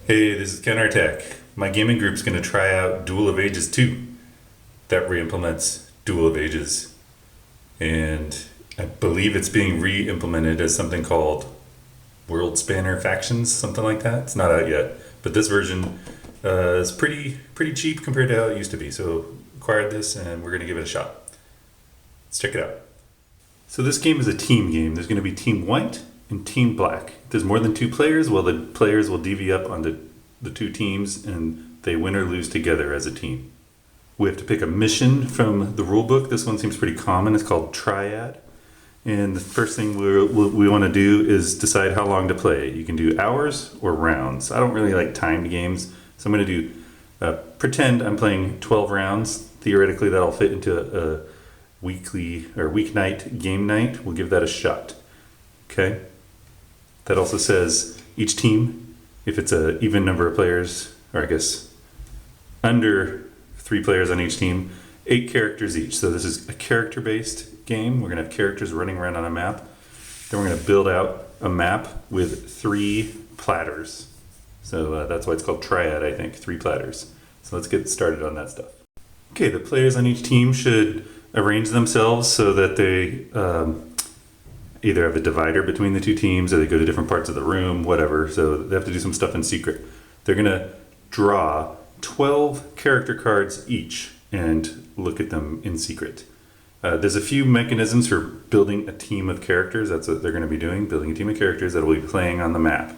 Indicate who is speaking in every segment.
Speaker 1: Hey, this is Ken Artek. My gaming group's going to try out Duel of Ages 2 that re-implements Duel of Ages. And I believe it's being re-implemented as something called World Spanner Factions, something like that. It's not out yet, but this version is pretty cheap compared to how it used to be. So acquired this and we're going to give it a shot. Let's check it out. So this game is a team game. There's going to be Team White and Team Black. If there's more than two players, well, the players will divvy up on the two teams and they win or lose together as a team. We have to pick a mission from the rule book. This one seems pretty common. It's called Triad. And the first thing we want to do is decide how long to play. You can do hours or rounds. I don't really like timed games, so I'm going to do pretend I'm playing 12 rounds. Theoretically, that'll fit into a weekly or weeknight game night. We'll give that a shot. Okay. That also says each team, if it's an even number of players, or I guess under 3 players on each team, 8 characters each. So this is a character-based game. We're going to have characters running around on a map. Then we're going to build out a map with 3 platters. So that's why it's called Triad, I think, 3 platters. So let's get started on that stuff. Okay, the players on each team should arrange themselves so that they either have a divider between the two teams or they go to different parts of the room, whatever. So they have to do some stuff in secret. They're going to draw 12 character cards each and look at them in secret. There's a few mechanisms for building a team of characters. That's what they're going to be doing, building a team of characters that will be playing on the map.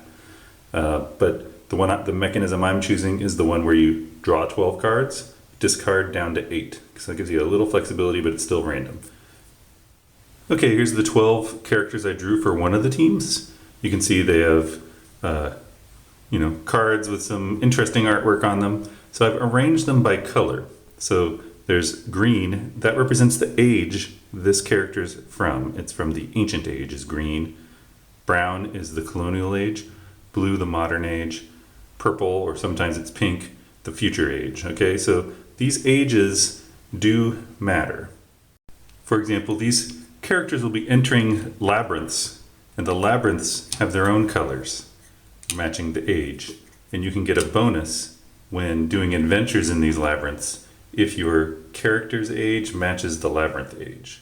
Speaker 1: But the mechanism I'm choosing is the one where you draw 12 cards, discard down to 8. So that gives you a little flexibility, but it's still random. Okay, here's the 12 characters I drew for one of the teams. You can see they have cards with some interesting artwork on them. So I've arranged them by color. So there's green, that represents the age this character's from. It's from the ancient age is green. Brown is the colonial age. Blue, the modern age. Purple, or sometimes it's pink, the future age. Okay, so these ages do matter. For example, these characters will be entering labyrinths, and the labyrinths have their own colors matching the age. And you can get a bonus when doing adventures in these labyrinths if your character's age matches the labyrinth age.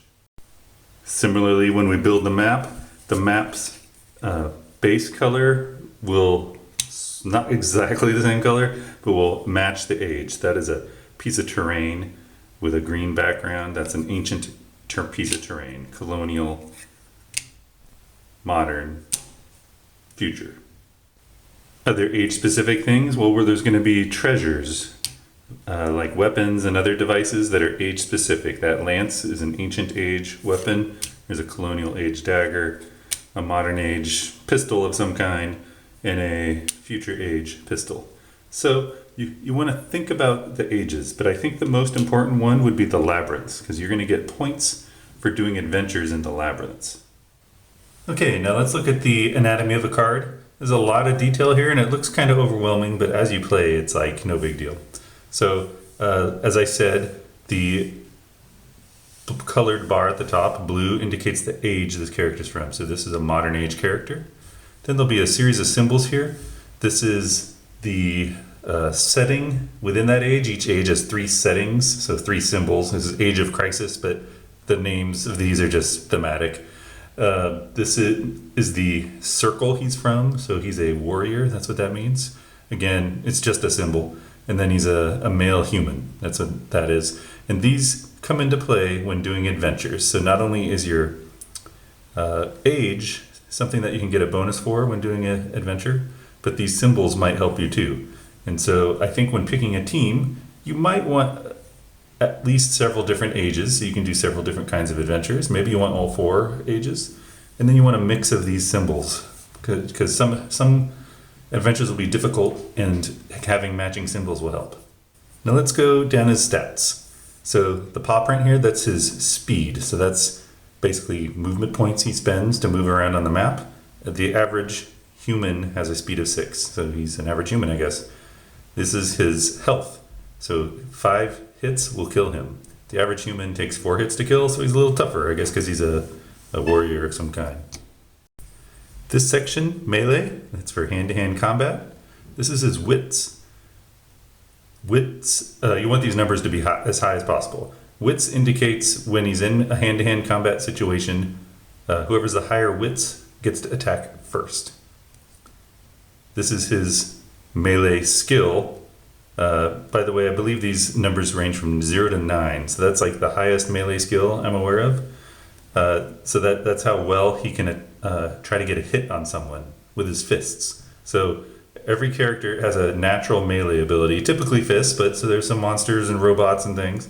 Speaker 1: Similarly, when we build the map's base color will not exactly the same color, but will match the age. That is a piece of terrain with a green background. That's an ancient piece of terrain, colonial, modern, future. Other age-specific things, well, where there's going to be treasures, like weapons and other devices that are age-specific. That lance is an ancient age weapon. There's a colonial age dagger, a modern age pistol of some kind, and a future age pistol. So you want to think about the ages, but I think the most important one would be the labyrinths, because you're going to get points for doing adventures in the labyrinths. Okay, now let's look at the anatomy of a card. There's a lot of detail here and it looks kind of overwhelming, but as you play, it's like no big deal. So as I said, the colored bar at the top, blue, indicates the age this character's from. So this is a modern age character. Then there'll be a series of symbols here. This is the setting within that age. Each age has 3 settings, so 3 symbols. This is Age of Crisis, but the names of these are just thematic. This is the circle he's from, so he's a warrior. That's what that means. Again, it's just a symbol. And then he's a male human. That's what that is. And these come into play when doing adventures. So not only is your age something that you can get a bonus for when doing an adventure, but these symbols might help you too. And so I think when picking a team, you might want at least several different ages, so you can do several different kinds of adventures. Maybe you want all 4 ages, and then you want a mix of these symbols, because some adventures will be difficult, and having matching symbols will help. Now let's go down his stats. So the paw print here, that's his speed. So that's basically movement points he spends to move around on the map. The average human has a speed of 6, so he's an average human, I guess. This is his health. So 5 hits will kill him. The average human takes 4 hits to kill, so he's a little tougher, I guess, because he's a warrior of some kind. This section, melee, that's for hand-to-hand combat. This is his wits. Wits, you want these numbers to be as high as possible. Wits indicates when he's in a hand-to-hand combat situation, whoever's the higher wits gets to attack first. This is his melee skill. By the way, I believe these numbers range from 0 to 9, so that's like the highest melee skill I'm aware of. So that's how well he can try to get a hit on someone with his fists. So every character has a natural melee ability, typically fists, but so there's some monsters and robots and things.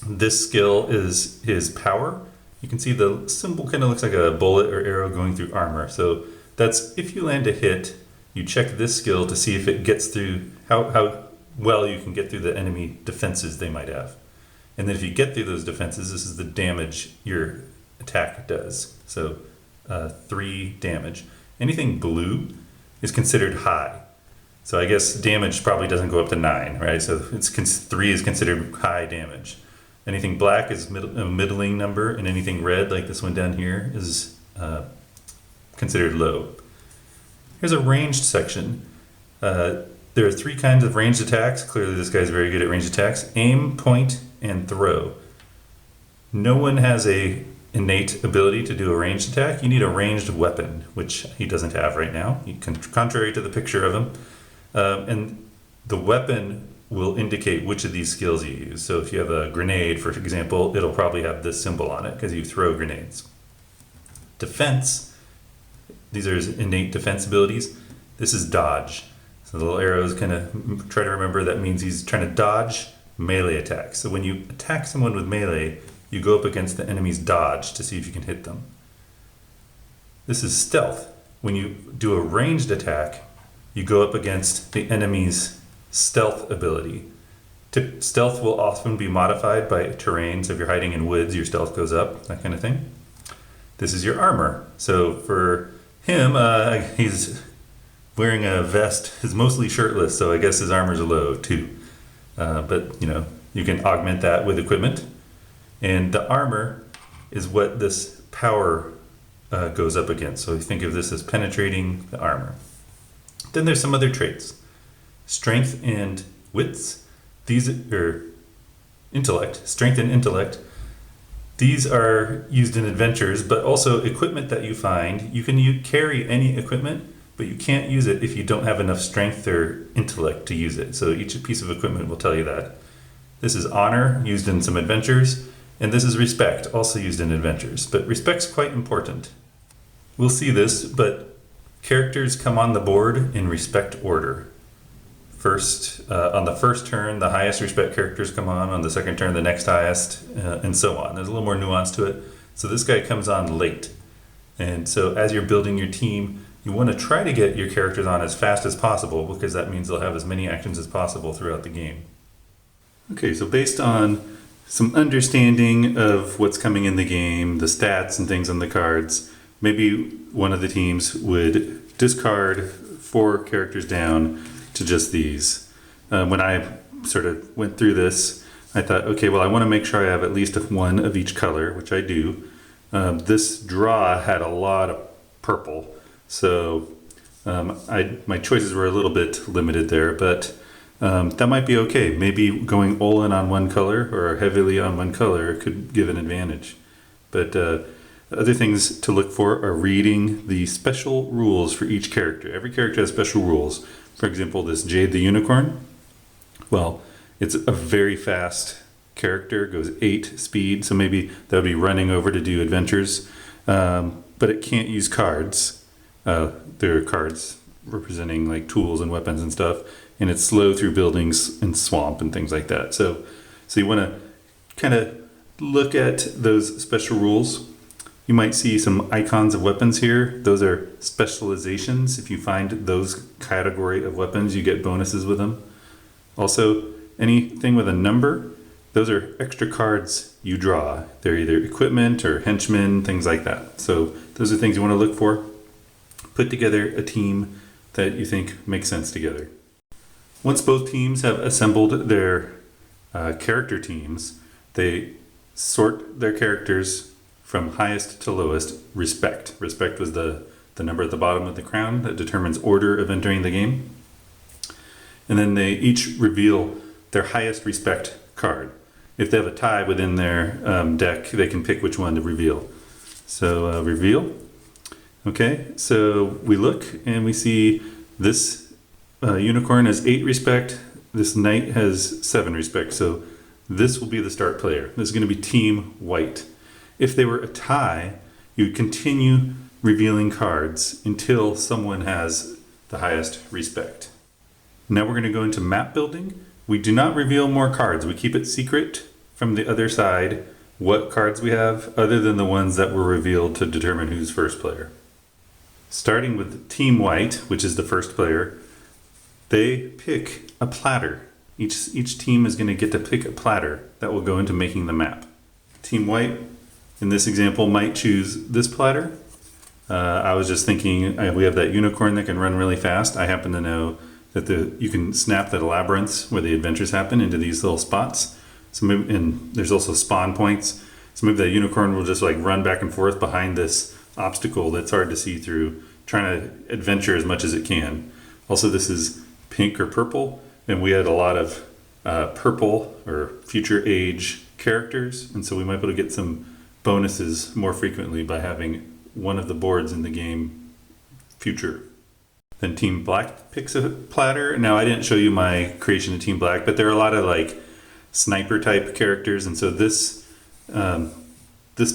Speaker 1: This skill is his power. You can see the symbol kind of looks like a bullet or arrow going through armor. So that's if you land a hit, you check this skill to see if it gets through, how well you can get through the enemy defenses they might have. And then if you get through those defenses, this is the damage your attack does. So 3 damage. Anything blue is considered high. So I guess damage probably doesn't go up to 9, right? So 3 is considered high damage. Anything black is a middling number, and anything red, like this one down here, is considered low. Here's a ranged section. There are 3 kinds of ranged attacks. Clearly this guy's very good at ranged attacks. Aim, point, and throw. No one has a innate ability to do a ranged attack. You need a ranged weapon, which he doesn't have right now, contrary to the picture of him. And the weapon will indicate which of these skills you use. So if you have a grenade, for example, it'll probably have this symbol on it because you throw grenades. Defense, these are his innate defense abilities. This is dodge. So the little arrows kind of try to remember that means he's trying to dodge melee attacks. So when you attack someone with melee, you go up against the enemy's dodge to see if you can hit them. This is stealth. When you do a ranged attack, you go up against the enemy's stealth ability. Stealth will often be modified by terrain. So if you're hiding in woods, your stealth goes up, that kind of thing. This is your armor. So for him, he's wearing a vest. He's mostly shirtless, so I guess his armor's low too. But you can augment that with equipment. And the armor is what this power goes up against. So you think of this as penetrating the armor. Then there's some other traits. Strength and wits. These are intellect. Strength and intellect. These are used in adventures, but also equipment that you find. You can carry any equipment, but you can't use it if you don't have enough strength or intellect to use it. So each piece of equipment will tell you that. This is honor, used in some adventures. And this is respect, also used in adventures. But respect's quite important. We'll see this, but characters come on the board in respect order. First, on the first turn, the highest respect characters come on the second turn, the next highest, and so on. There's a little more nuance to it. So this guy comes on late. And so as you're building your team, you want to try to get your characters on as fast as possible because that means they'll have as many actions as possible throughout the game. Okay, so based on some understanding of what's coming in the game, the stats and things on the cards, maybe one of the teams would discard 4 characters down to just these. When I sort of went through this, I thought, okay, well, I want to make sure I have at least one of each color, which I do. This draw had a lot of purple, so my choices were a little bit limited there, but that might be okay. Maybe going all in on one color or heavily on one color could give an advantage. But other things to look for are reading the special rules for each character. Every character has special rules. For example, this Jade the Unicorn, well, it's a very fast character, goes 8 speed, so maybe that would be running over to do adventures. But it can't use cards. There are cards representing like tools and weapons and stuff, and it's slow through buildings and swamp and things like that. So you want to kind of look at those special rules. You might see some icons of weapons here. Those are specializations. If you find those category of weapons, you get bonuses with them. Also, anything with a number, those are extra cards you draw. They're either equipment or henchmen, things like that. So those are things you want to look for. Put together a team that you think makes sense together. Once both teams have assembled their character teams, they sort their characters from highest to lowest. Respect was the the number at the bottom of the crown that determines order of entering the game. And then they each reveal their highest respect card. If they have a tie within their deck, they can pick which one to reveal. So reveal. Okay, so we look and we see this unicorn has 8 respect. This knight has 7 respect. So this will be the start player. This is going to be team white. If they were a tie, you would continue revealing cards until someone has the highest respect. Now we're going to go into map building. We do not reveal more cards. We keep it secret from the other side what cards we have other than the ones that were revealed to determine who's first player. Starting with Team White, which is the first player, they pick a platter. Each team is going to get to pick a platter that will go into making the map. Team White, in this example, might choose this platter. I was just thinking we have that unicorn that can run really fast. I happen to know that you can snap the labyrinths where the adventures happen into these little spots. So maybe, and there's also spawn points. So maybe that unicorn will just like run back and forth behind this obstacle that's hard to see through, trying to adventure as much as it can. Also, this is pink or purple, and we had a lot of purple or future age characters, and so we might be able to get some bonuses more frequently by having one of the boards in the game future. Then Team Black picks a platter. Now I didn't show you my creation of Team Black, but there are a lot of like sniper type characters, and so this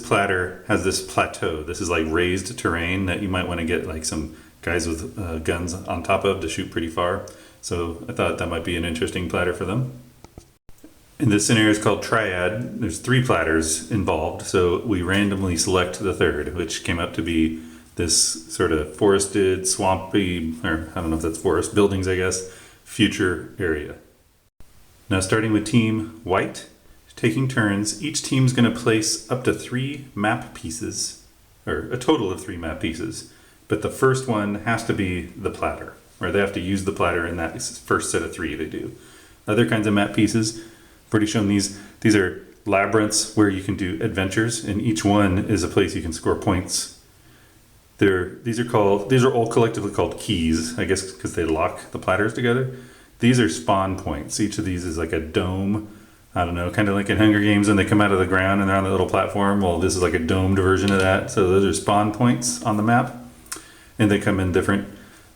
Speaker 1: platter has this plateau. This is like raised terrain that you might want to get like some guys with guns on top of to shoot pretty far. So I thought that might be an interesting platter for them. And this scenario is called Triad. There's 3 platters involved, so we randomly select the third, which came up to be this sort of forested, swampy, or I don't know if that's forest, buildings I guess, future area. Now starting with Team White, taking turns, each team's going to place up to 3 map pieces, or a total of 3 map pieces, but the first one has to be the platter, or they have to use the platter in that first set of 3 they do. Other kinds of map pieces, I've already shown these are labyrinths where you can do adventures, and each one is a place you can score points. These are all collectively called keys, I guess because they lock the platters together. These are spawn points. Each of these is like a dome. I don't know, kind of like in Hunger Games when they come out of the ground and they're on the little platform. Well, this is like a domed version of that. So those are spawn points on the map, and they come in different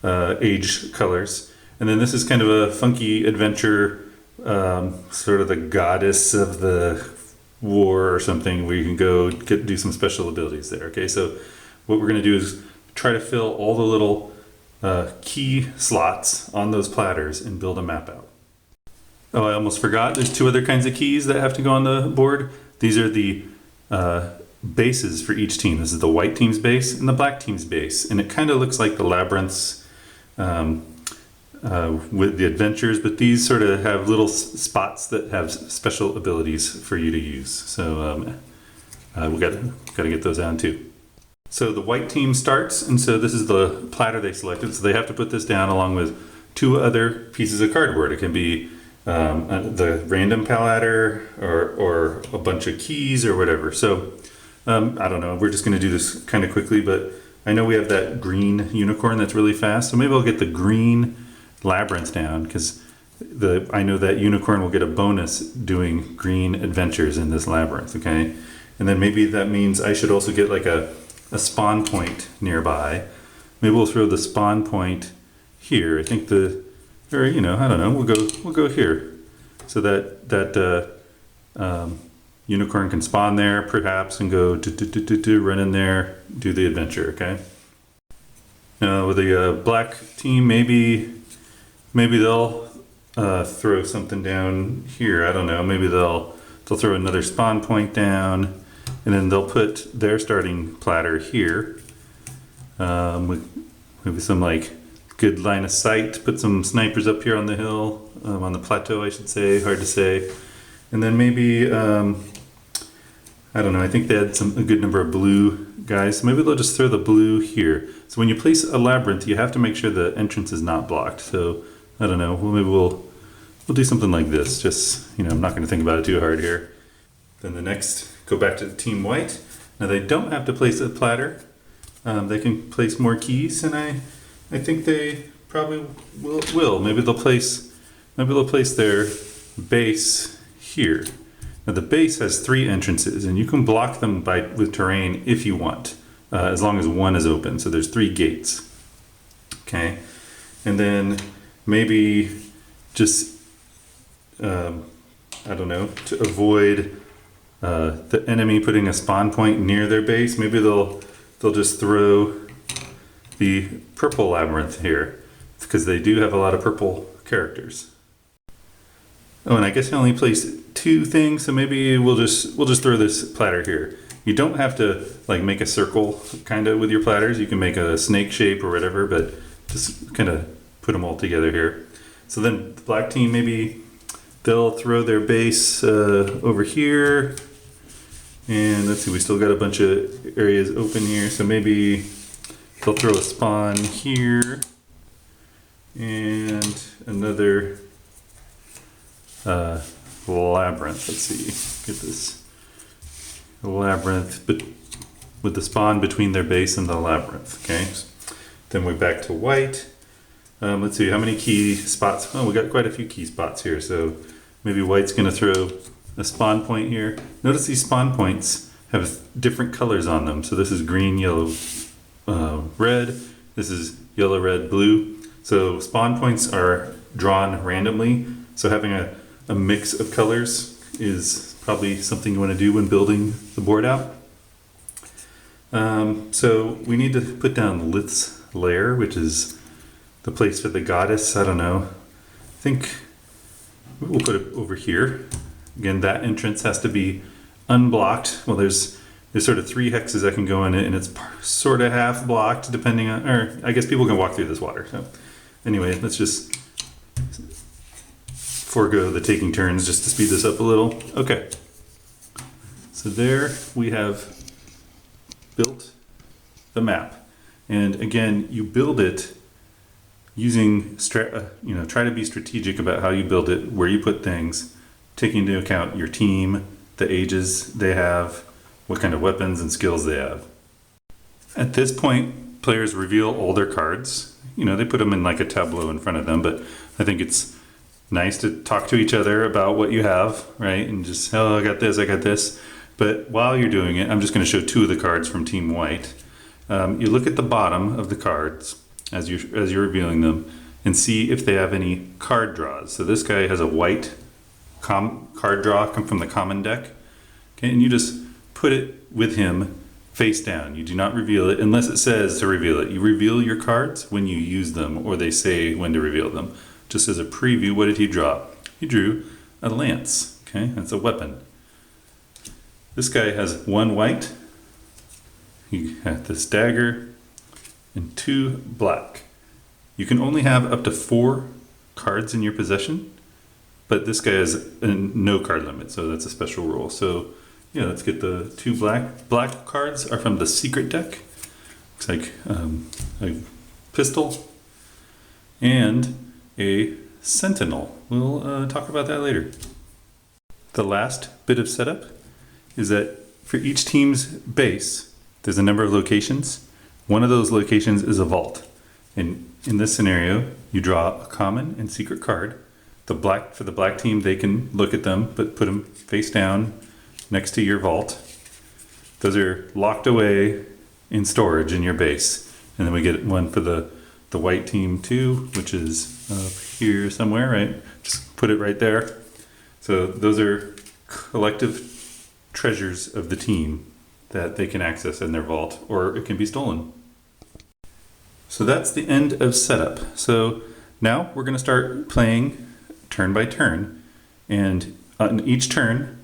Speaker 1: age colors. And then this is kind of a funky adventure, sort of the goddess of the war or something, where you can go do some special abilities there. Okay, so what we're going to do is try to fill all the little key slots on those platters and build a map out. Oh, I almost forgot. There's 2 other kinds of keys that have to go on the board. These are the bases for each team. This is the white team's base and the black team's base. And it kind of looks like the labyrinths with the adventures, but these sort of have little spots that have special abilities for you to use. So we got to get those down too. So the white team starts, and so this is the platter they selected. So they have to put this down along with 2 other pieces of cardboard. It can be the random platter or a bunch of keys or whatever. So I don't know. We're just going to do this kind of quickly, but I know we have that green unicorn that's really fast. So maybe I'll get the green labyrinth down, because I know that unicorn will get a bonus doing green adventures in this labyrinth. Okay, and then maybe that means I should also get like a spawn point nearby. Maybe we'll throw the spawn point here. I think I don't know. We'll go here, so that unicorn can spawn there perhaps and go run in there, do the adventure. Okay. Now with the black team, maybe they'll throw something down here. I don't know. Maybe they'll throw another spawn point down. And then they'll put their starting platter here with maybe some like good line of sight. Put some snipers up here on the hill, on the plateau, I should say. Hard to say. And then maybe I don't know. I think they had a good number of blue guys. So maybe they'll just throw the blue here. So when you place a labyrinth, you have to make sure the entrance is not blocked. So I don't know. Well, maybe we'll do something like this. Just I'm not going to think about it too hard here. Then the next. Go back to Team White. Now they don't have to place a platter. They can place more keys, and I think they probably will. Maybe they'll place their base here. Now the base has 3 entrances, and you can block them with terrain if you want, as long as one is open. So there's 3 gates. Okay, and then maybe just I don't know, to avoid the enemy putting a spawn point near their base, maybe they'll just throw the purple labyrinth here, because they do have a lot of purple characters. Oh, and I guess I only placed 2 things, so maybe we'll just throw this platter here. You don't have to like make a circle kind of with your platters. You can make a snake shape or whatever, but just kind of put them all together here. So then the black team, maybe they'll throw their base over here. And let's see, we still got a bunch of areas open here, so maybe they'll throw a spawn here and another labyrinth. Let's see, get this labyrinth with the spawn between their base and the labyrinth. Okay, then we're back to white. Let's see, how many key spots? Oh, we got quite a few key spots here, so maybe white's gonna throw a spawn point here. Notice these spawn points have different colors on them. So this is green, yellow, red. This is yellow, red, blue. So spawn points are drawn randomly. So having a mix of colors is probably something you want to do when building the board out. So we need to put down Lith's lair, which is the place for the goddess. I don't know. I think we'll put it over here. Again, that entrance has to be unblocked. Well, there's sort of 3 hexes that can go in it, and it's sort of half blocked depending on, or I guess people can walk through this water. So anyway, let's just forego the taking turns just to speed this up a little. Okay. So there we have built the map. And again, you build it using, try to be strategic about how you build it, where you put things, taking into account your team, the ages they have, what kind of weapons and skills they have. At this point, players reveal all their cards. They put them in like a tableau in front of them, but I think it's nice to talk to each other about what you have, right? And just, oh, I got this. But while you're doing it, I'm just going to show 2 of the cards from Team White. You look at the bottom of the cards as you're revealing them and see if they have any card draws. So this guy has a white card draw come from the common deck. Okay, and you just put it with him face down. You do not reveal it unless it says to reveal it. You reveal your cards when you use them, or they say when to reveal them. Just as a preview, what did he draw? He drew a lance. Okay, that's a weapon. This guy has 1 white. He had this dagger and 2 black. You can only have up to 4 cards in your possession, but this guy has a no card limit, so that's a special rule. So yeah, let's get the 2 black. Black cards are from the secret deck. Looks like a pistol and a sentinel. We'll talk about that later. The last bit of setup is that for each team's base, there's a number of locations. One of those locations is a vault. And in this scenario, you draw a common and secret card. For the black team, they can look at them, but put them face down next to your vault. Those are locked away in storage in your base. And then we get one for the white team too, which is up here somewhere, right? Just put it right there. So those are collective treasures of the team that they can access in their vault, or it can be stolen. So that's the end of setup. So now we're going to start playing turn by turn, and on each turn,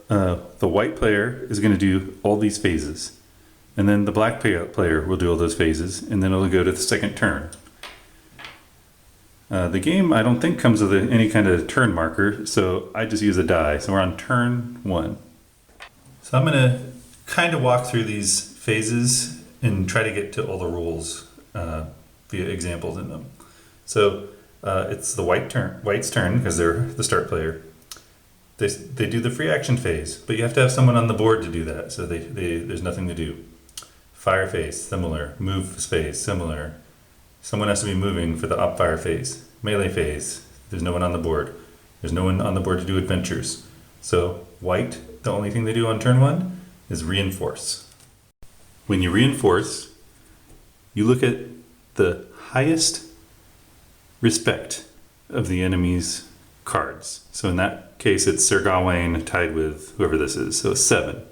Speaker 1: the white player is going to do all these phases, and then the black player will do all those phases, and then it'll go to the second turn. The game, I don't think, comes with any kind of turn marker, so I just use a die. So we're on turn 1. So I'm going to kind of walk through these phases and try to get to all the rules via examples in them. So it's the white's turn because they're the start player. They do the free action phase, but you have to have someone on the board to do that, so there's nothing to do. Fire phase, similar. Move phase, similar. Someone has to be moving for the up fire phase. Melee phase, there's no one on the board. There's no one on the board to do adventures. So white, the only thing they do on turn 1 is reinforce. When you reinforce, you look at the highest respect of the enemy's cards. So in that case, it's Sir Gawain tied with whoever this is, so 7.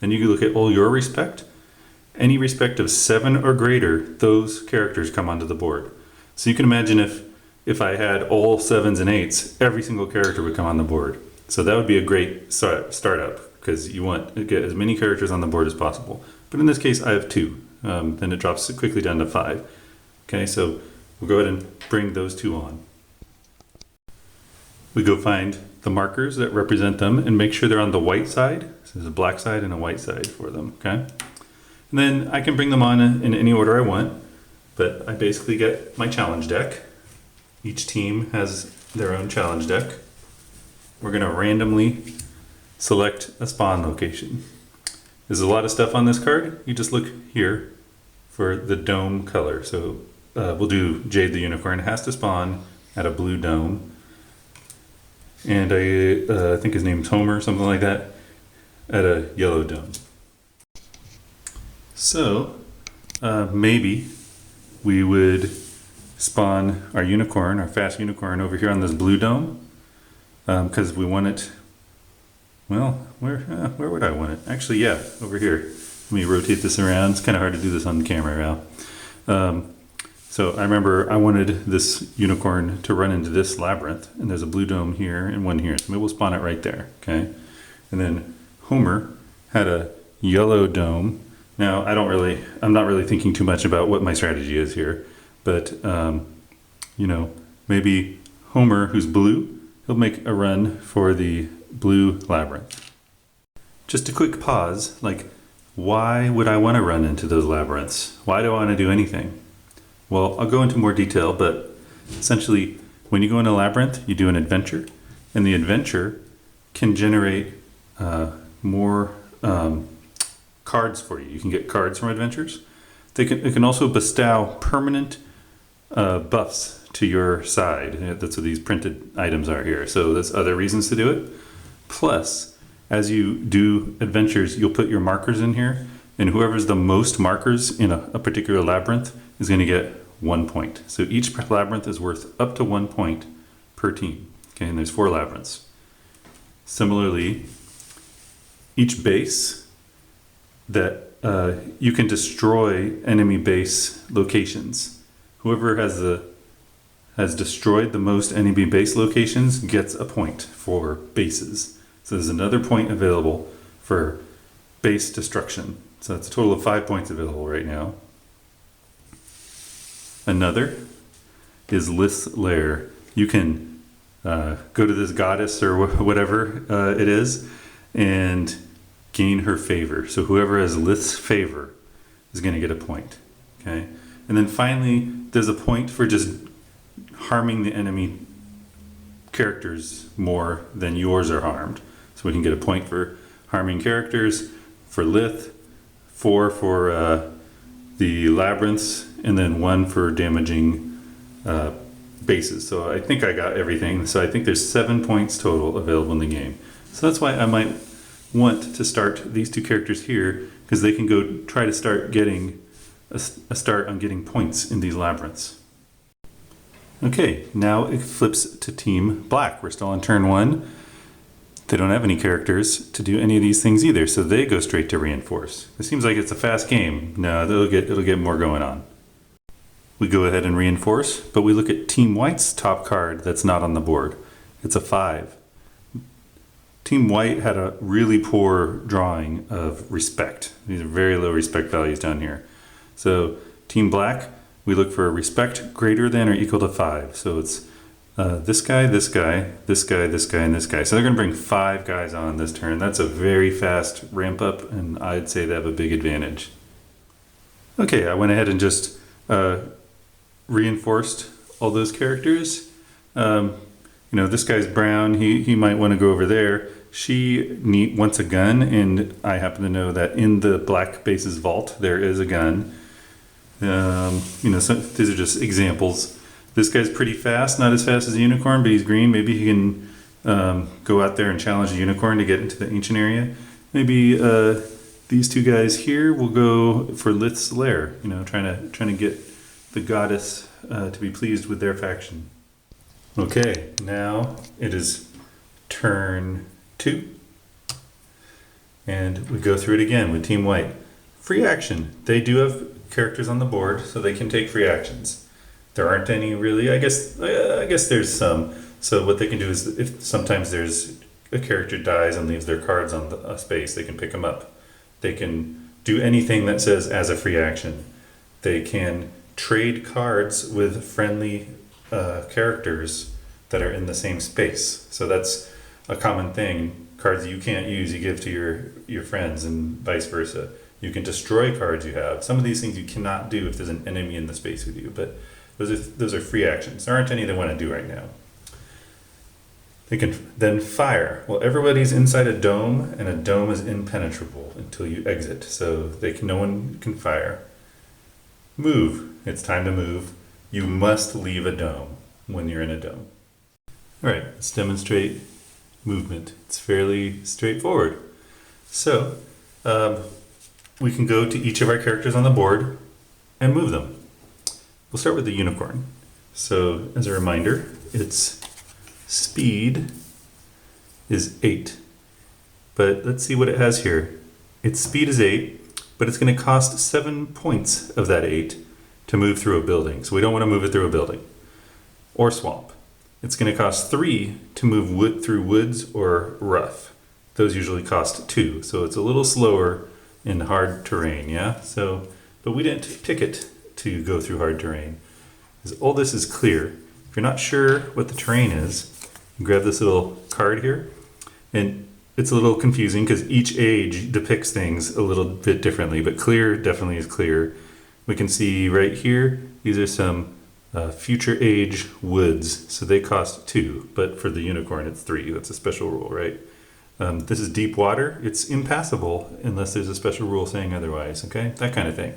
Speaker 1: Then you look at all your respect. Any respect of 7 or greater, those characters come onto the board. So you can imagine if I had all 7s and 8s, every single character would come on the board. So that would be a great startup, because you want to get as many characters on the board as possible. But in this case, I have 2. Then it drops quickly down to 5. Okay, so we'll go ahead and bring those 2 on. We go find the markers that represent them and make sure they're on the white side. So there's a black side and a white side for them, okay? And then I can bring them on in any order I want, but I basically get my challenge deck. Each team has their own challenge deck. We're gonna randomly select a spawn location. There's a lot of stuff on this card. You just look here for the dome color. So we'll do Jade the Unicorn. It has to spawn at a blue dome. And I think his name's Homer, something like that, at a yellow dome. So maybe we would spawn our unicorn, our fast unicorn, over here on this blue dome, because we want it. Well, where would I want it? Actually, yeah, over here. Let me rotate this around. It's kind of hard to do this on camera now. So I remember I wanted this unicorn to run into this labyrinth, and there's a blue dome here and one here. So maybe we'll spawn it right there, okay? And then Homer had a yellow dome. Now I'm not really thinking too much about what my strategy is here, but you know, maybe Homer, who's blue, he'll make a run for the blue labyrinth. Just a quick pause, like, why would I want to run into those labyrinths? Why do I want to do anything? Well, I'll go into more detail, but essentially, when you go in a labyrinth, you do an adventure, and the adventure can generate more cards for you. You can get cards from adventures. It can also bestow permanent buffs to your side. That's what these printed items are here. So there's other reasons to do it. Plus, as you do adventures, you'll put your markers in here, and whoever's the most markers in a particular labyrinth is going to get 1 point. So each labyrinth is worth up to 1 point per team. Okay, and there's 4 labyrinths. Similarly, each base that you can destroy enemy base locations. Whoever has destroyed the most enemy base locations gets a point for bases. So there's another point available for base destruction. So that's a total of 5 points available right now. Another is Lith's Lair. You can go to this goddess or whatever it is and gain her favor. So whoever has Lith's favor is going to get a point. Okay, and then finally, there's a point for just harming the enemy characters more than yours are harmed. So we can get a point for harming characters for Lith, 4 for the labyrinths, and then 1 for damaging bases. So I think I got everything. So I think there's 7 points total available in the game. So that's why I might want to start these 2 characters here, because they can go try to start getting a start on getting points in these labyrinths. Okay, now it flips to Team Black. We're still on turn 1. They don't have any characters to do any of these things either, so they go straight to reinforce. It seems like it's a fast game. No, it'll get more going on. We go ahead and reinforce, but we look at Team White's top card that's not on the board. It's a 5. Team White had a really poor drawing of respect. These are very low respect values down here. So Team Black, we look for a respect greater than or equal to 5. So it's this guy, this guy, this guy, this guy, and this guy. So they're going to bring 5 guys on this turn. That's a very fast ramp up, and I'd say they have a big advantage. Okay, I went ahead and just reinforced all those characters. You know, this guy's brown. He might want to go over there. she wants a gun, and I happen to know that in the black base's vault there is a gun. So these are just examples. This guy's pretty fast, not as fast as a unicorn, but he's green. Maybe he can go out there and challenge a unicorn to get into the ancient area. Maybe these two guys here will go for Lith's lair, trying to get the goddess to be pleased with their faction. Okay, now it is turn 2. And we go through it again with Team White. Free action. They do have characters on the board, so they can take free actions. There aren't any really. I guess there's some. So what they can do is, if sometimes there's a character dies and leaves their cards on a space, they can pick them up. They can do anything that says as a free action. They can trade cards with friendly characters that are in the same space. So that's a common thing. Cards you can't use, you give to your friends, and vice versa. You can destroy cards you have. Some of these things you cannot do if there's an enemy in the space with you, but those are free actions. There aren't any they want to do right now. They can then fire. Well, everybody's inside a dome, and a dome is impenetrable until you exit. So no one can fire. Move. It's time to move. You must leave a dome when you're in a dome. All right, let's demonstrate movement. It's fairly straightforward. So we can go to each of our characters on the board and move them. We'll start with the unicorn. So as a reminder, its speed is 8. But let's see what it has here. Its speed is 8, but it's going to cost 7 points of that 8 to move through a building. So we don't want to move it through a building or swamp. It's going to cost 3 to move through woods or rough. Those usually cost 2, so it's a little slower in hard terrain, yeah? But we didn't pick it to go through hard terrain. Because all this is clear. If you're not sure what the terrain is, you grab this little card here, and it's a little confusing because each age depicts things a little bit differently, but clear definitely is clear. We can see right here, these are some future age woods, so they cost 2, but for the unicorn it's 3. That's a special rule, right? This is deep water. It's impassable unless there's a special rule saying otherwise, okay? That kind of thing.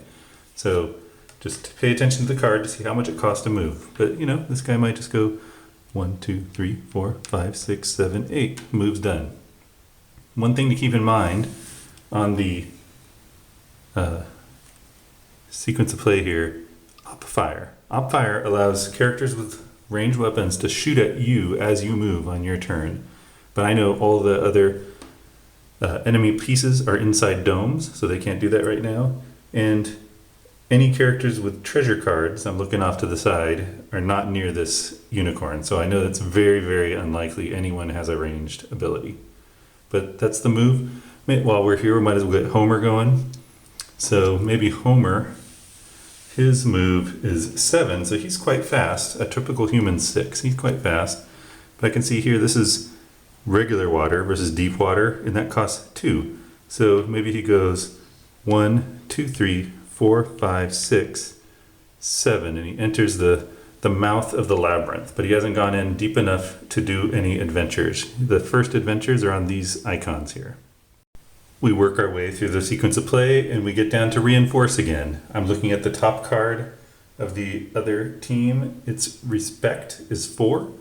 Speaker 1: So just pay attention to the card to see how much it costs to move. But this guy might just go 1, 2, 3, 4, 5, 6, 7, 8. Moves done. One thing to keep in mind on the sequence of play here, op fire. Op fire allows characters with ranged weapons to shoot at you as you move on your turn. But I know all the other enemy pieces are inside domes, so they can't do that right now. And any characters with treasure cards, I'm looking off to the side, are not near this unicorn. So I know that's very, very unlikely anyone has a ranged ability. But that's the move. While we're here, we might as well get Homer going. So maybe Homer, his move is 7, so he's quite fast. A typical human 6, he's quite fast. But I can see here, this is regular water versus deep water, and that costs 2. So maybe he goes 1, 2, 3, 4, 5, 6, 7, and he enters the mouth of the labyrinth, but he hasn't gone in deep enough to do any adventures. The first adventures are on these icons here. We work our way through the sequence of play, and we get down to reinforce again. I'm looking at the top card of the other team. Its respect is 4,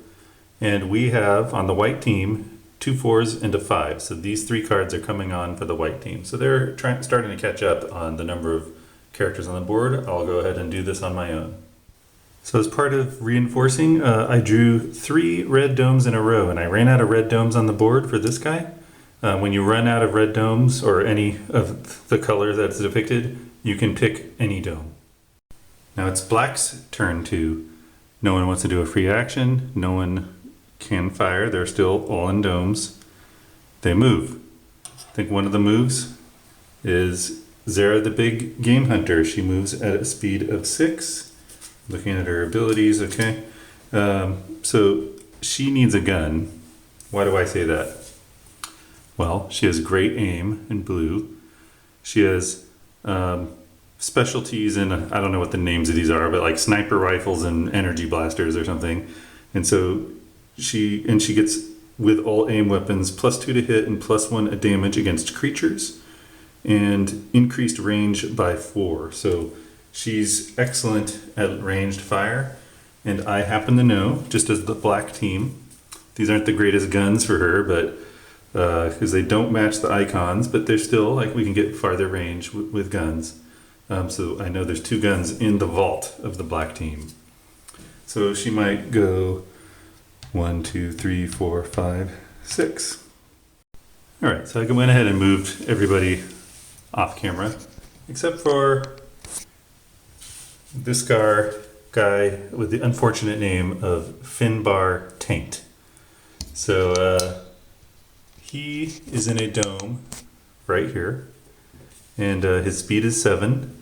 Speaker 1: and we have on the white team 2 4s and a 5. So these 3 cards are coming on for the white team. So they're starting to catch up on the number of characters on the board. I'll go ahead and do this on my own. So as part of reinforcing, I drew 3 red domes in a row, and I ran out of red domes on the board for this guy. When you run out of red domes or any of the color that's depicted, you can pick any dome. Now it's black's turn to. No one wants to do a free action. No one can fire. They're still all in domes. They move. I think one of the moves is Zara the big game hunter. She moves at a speed of 6. Looking at her abilities, okay. So she needs a gun. Why do I say that? Well, she has great aim in blue. She has specialties in, I don't know what the names of these are, but like sniper rifles and energy blasters or something. And so she gets with all aim weapons, +2 to hit and +1 a damage against creatures, and increased range by 4. So she's excellent at ranged fire, and I happen to know, just as the black team, these aren't the greatest guns for her, but because they don't match the icons, but they're still, like, we can get farther range with guns. So I know there's 2 guns in the vault of the black team. So she might go 1, 2, 3, 4, 5, 6. All right, so I went ahead and moved everybody off camera, except for this guy with the unfortunate name of Finbar Taint. So he is in a dome right here, and his speed is 7.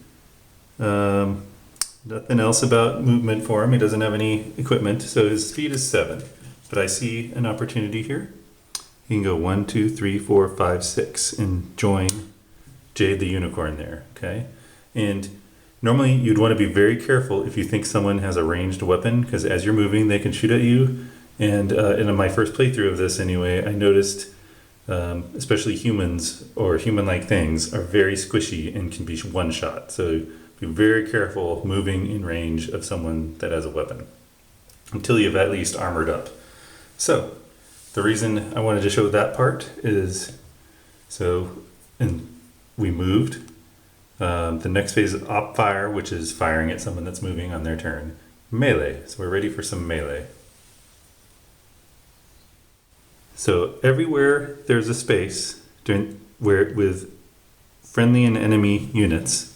Speaker 1: Nothing else about movement for him. He doesn't have any equipment, so his speed is 7. But I see an opportunity here. He can go 1, 2, 3, 4, 5, 6 and join Jade the Unicorn there, okay? And normally you'd want to be very careful if you think someone has a ranged weapon, because as you're moving, they can shoot at you. And in my first playthrough of this anyway, I noticed especially humans or human-like things are very squishy and can be one-shot. So be very careful moving in range of someone that has a weapon until you've at least armored up. So the reason I wanted to show that part is, we moved. The next phase is op fire, which is firing at someone that's moving on their turn. Melee, so we're ready for some melee. So everywhere there's a space with friendly and enemy units,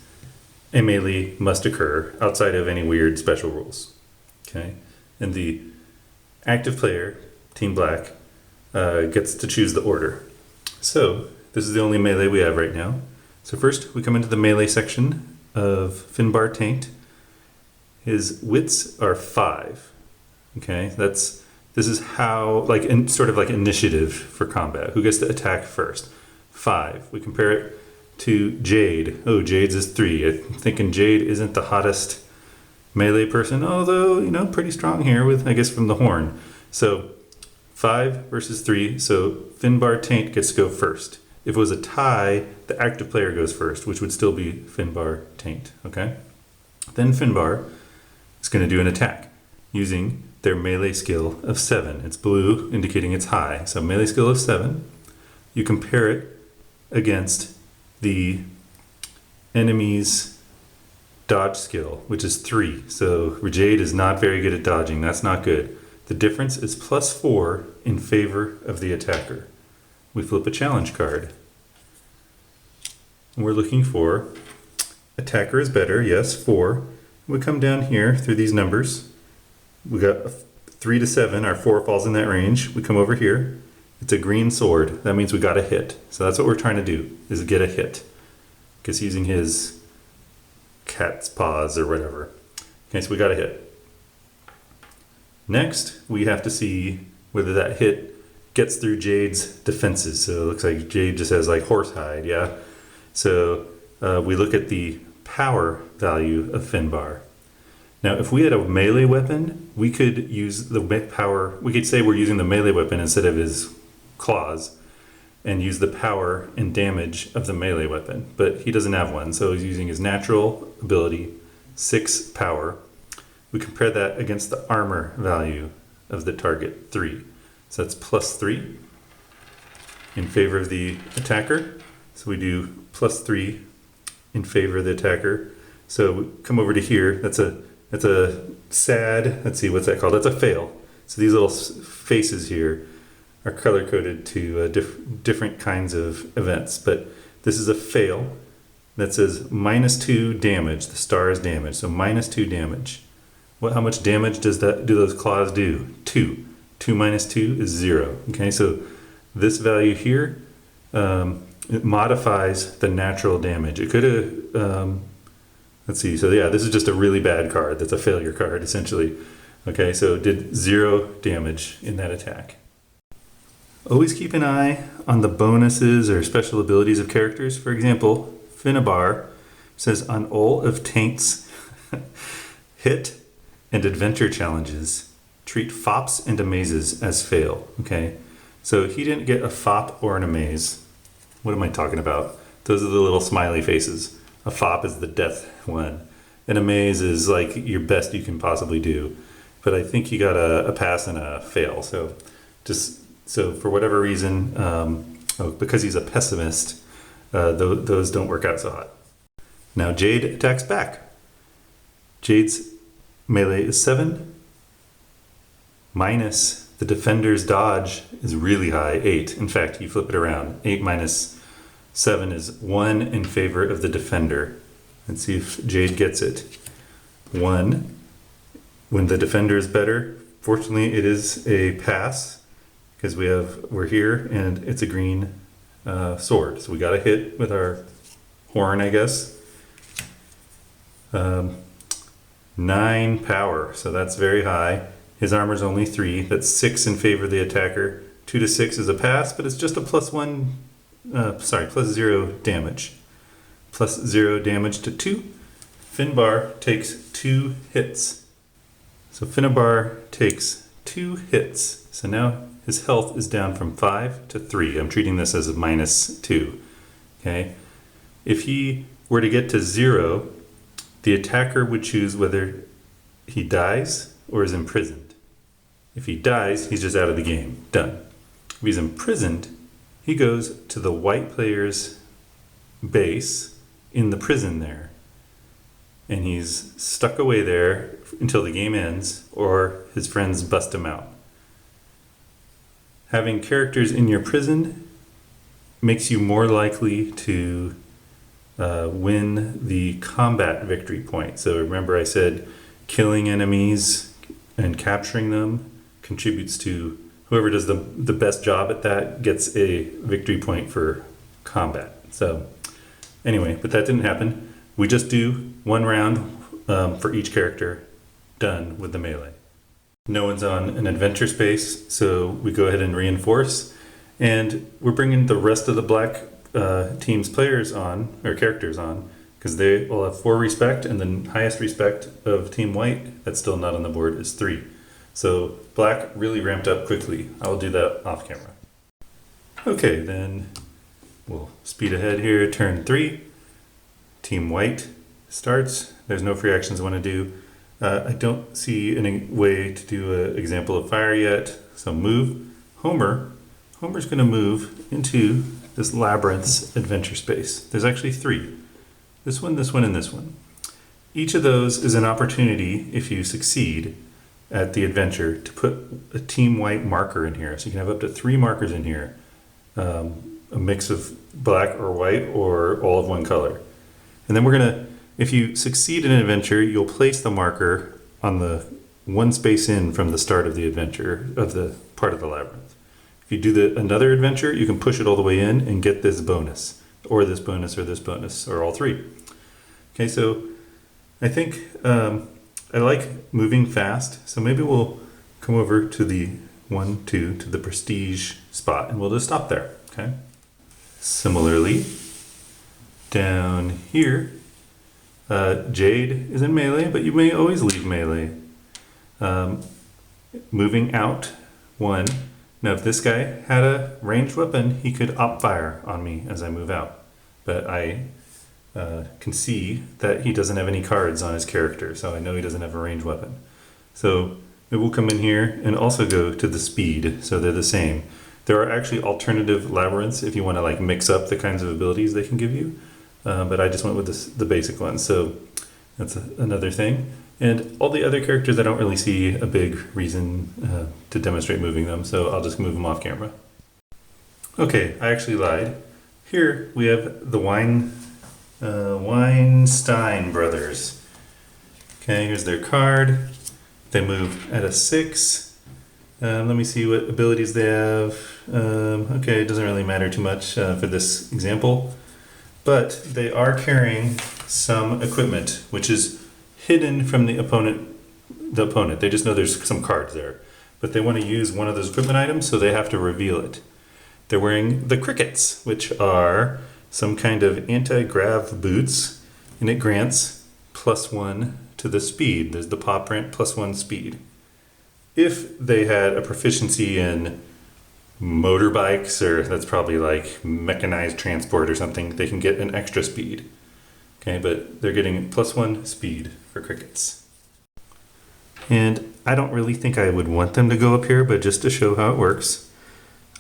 Speaker 1: a melee must occur outside of any weird special rules. Okay, and the active player, Team Black, gets to choose the order. So this is the only melee we have right now. So first we come into the melee section of Finbar Taint. His wits are 5. Okay, this is how, sort of like initiative for combat. Who gets to attack first? 5. We compare it to Jade. Oh, Jade's is 3. I'm thinking Jade isn't the hottest melee person, although, pretty strong here with, I guess, from the horn. So 5 versus 3, so Finbar Taint gets to go first. If it was a tie, the active player goes first, which would still be Finbar Taint, okay? Then Finbar is going to do an attack using their melee skill of 7. It's blue, indicating it's high. So melee skill of 7. You compare it against the enemy's dodge skill, which is 3. So Jade is not very good at dodging. That's not good. The difference is +4 in favor of the attacker. We flip a challenge card. We're looking for attacker is better, yes, 4. We come down here through these numbers. We got 3 to 7, our 4 falls in that range. We come over here. It's a green sword. That means we got a hit. So that's what we're trying to do, is get a hit. Because using his cat's paws or whatever. Okay, so we got a hit. Next, we have to see whether that hit gets through Jade's defenses. So it looks like Jade just has like horsehide, yeah? So we look at the power value of Finbar. Now, if we had a melee weapon, we could use the power, we could say we're using the melee weapon instead of his claws and use the power and damage of the melee weapon. But he doesn't have one, so he's using his natural ability, 6 power. We compare that against the armor value of the target, 3. So that's +3 in favor of the attacker. So we do +3 in favor of the attacker. So we come over to here. That's a sad, let's see, what's that called? That's a fail. So these little faces here are color-coded to different kinds of events. But this is a fail that says -2 damage. The star is damage, so -2 damage. How much damage do those claws do? 2. 2 minus 2 is 0. Okay, so this value here, it modifies the natural damage. It could have, let's see, so yeah, this is just a really bad card. That's a failure card, essentially. Okay, so it did 0 damage in that attack. Always keep an eye on the bonuses or special abilities of characters. For example, Finbar says on all of Taint's hit and adventure challenges, treat fops and amazes as fail. Okay, So he didn't get a fop or an amaze. What am I talking about? Those are the little smiley faces. A fop is the death one. An amaze is like your best you can possibly do. But I think he got a pass and a fail. So for whatever reason, because he's a pessimist, those don't work out so hot. Now Jade attacks back. Jade's melee is 7, minus the defender's dodge is really high, 8. In fact, you flip it around. 8 minus 7 is 1 in favor of the defender. Let's see if Jade gets it. 1. When the defender is better, fortunately it is a pass because we're here and it's a green sword. So we got a hit with our horn, I guess. 9 power, so that's very high. His armor's only 3. That's 6 in favor of the attacker. 2 to 6 is a pass, but it's just a plus 0 damage. Plus 0 damage to 2. Finbar takes 2 hits. So Finbar takes 2 hits. So now his health is down from 5 to 3. I'm treating this as a minus 2. Okay. If he were to get to 0, the attacker would choose whether he dies or is imprisoned. If he dies, he's just out of the game. Done. If he's imprisoned, he goes to the white player's base in the prison there. And he's stuck away there until the game ends or his friends bust him out. Having characters in your prison makes you more likely to win the combat victory point. So remember I said killing enemies and capturing them contributes to whoever does the best job at that gets a victory point for combat. So anyway, but that didn't happen. We just do 1 round for each character, done with the melee. No one's on an adventure space, so we go ahead and reinforce, and we're bringing the rest of the black team's players on, or characters on, because they will have 4 respect, and the highest respect of Team White that's still not on the board is 3. So black really ramped up quickly. I'll do that off camera. Okay, then we'll speed ahead here. Turn 3. Team White starts. There's no free actions I want to do. I don't see any way to do an example of fire yet. So move. Homer's going to move into this labyrinth's adventure space. There's actually 3. This one, and this one. Each of those is an opportunity, if you succeed at the adventure, to put a Team White marker in here. So you can have up to 3 markers in here. A mix of black or white or all of one color. And then we're going to, if you succeed in an adventure, you'll place the marker on the 1 space in from the start of the adventure, of the part of the labyrinth. If you do another adventure, you can push it all the way in and get this bonus, or this bonus, or this bonus, or all 3. Okay, so I think I like moving fast, so maybe we'll come over to the 1, 2, to the prestige spot, and we'll just stop there, okay? Similarly, down here, Jade is in melee, but you may always leave melee. Moving out 1. Now if this guy had a ranged weapon, he could op fire on me as I move out. But I can see that he doesn't have any cards on his character, so I know he doesn't have a ranged weapon. So it will come in here and also go to the speed, so they're the same. There are actually alternative labyrinths if you want to like mix up the kinds of abilities they can give you, but I just went with the basic one, so that's another thing. And all the other characters, I don't really see a big reason to demonstrate moving them, so I'll just move them off camera. Okay, I actually lied. Here we have the Weinstein brothers. Okay, here's their card. They move at a 6. Let me see what abilities they have. Okay, it doesn't really matter too much for this example, but they are carrying some equipment which is hidden from the opponent. They just know there's some cards there, but they want to use one of those equipment items, so they have to reveal it. They're wearing the crickets, which are some kind of anti-grav boots, and it grants +1 to the speed. There's the paw print +1 speed. If they had a proficiency in motorbikes, or that's probably like mechanized transport or something, they can get an extra speed. Okay, but they're getting +1 speed for crickets. And I don't really think I would want them to go up here, but just to show how it works,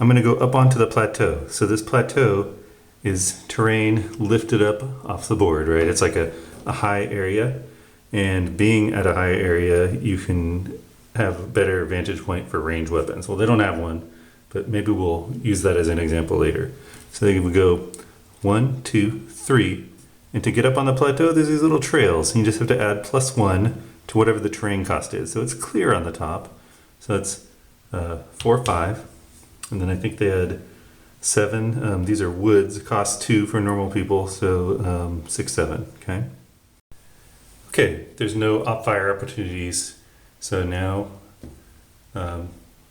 Speaker 1: I'm going to go up onto the plateau. So this plateau is terrain lifted up off the board, right? It's like a high area, and being at a high area, you can have a better vantage point for ranged weapons. Well, they don't have one, but maybe we'll use that as an example later. So they would go 1, 2, 3, and to get up on the plateau, there's these little trails, and you just have to add +1 to whatever the terrain cost is. So it's clear on the top. So that's 4, 5, and then I think they had 7. These are woods, cost 2 for normal people, so 6, 7. Okay. Okay. There's no op fire opportunities, so now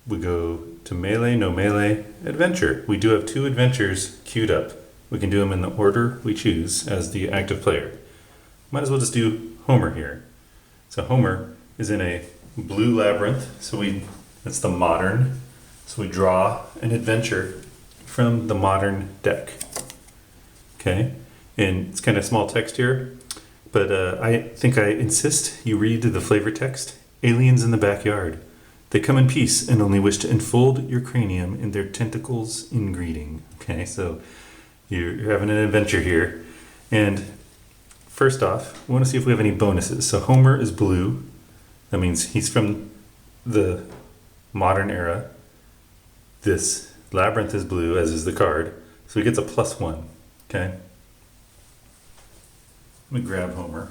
Speaker 1: we go to melee, no melee, adventure. We do have 2 adventures queued up. We can do them in the order we choose as the active player. Might as well just do Homer here. So Homer is in a blue labyrinth, so that's the modern. So we draw an adventure from the modern deck. Okay, and it's kind of small text here, but I think I insist you read the flavor text. Aliens in the backyard. They come in peace and only wish to enfold your cranium in their tentacles in greeting. Okay, so you're having an adventure here. And first off, we want to see if we have any bonuses. So Homer is blue. That means he's from the modern era. This labyrinth is blue, as is the card. So he gets a +1. Okay. Let me grab Homer.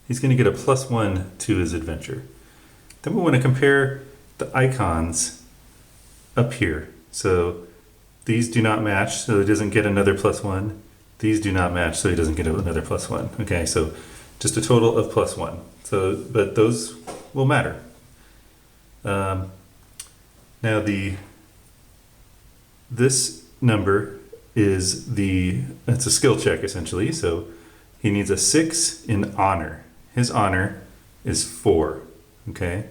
Speaker 1: He's going to get a +1 to his adventure. Then we want to compare the icons up here. So these do not match, so he doesn't get another +1. These do not match, so he doesn't get another +1. Okay, so just a total of +1. So, but those will matter. Now this number is it's a skill check essentially. So he needs a 6 in honor. His honor is 4. Okay,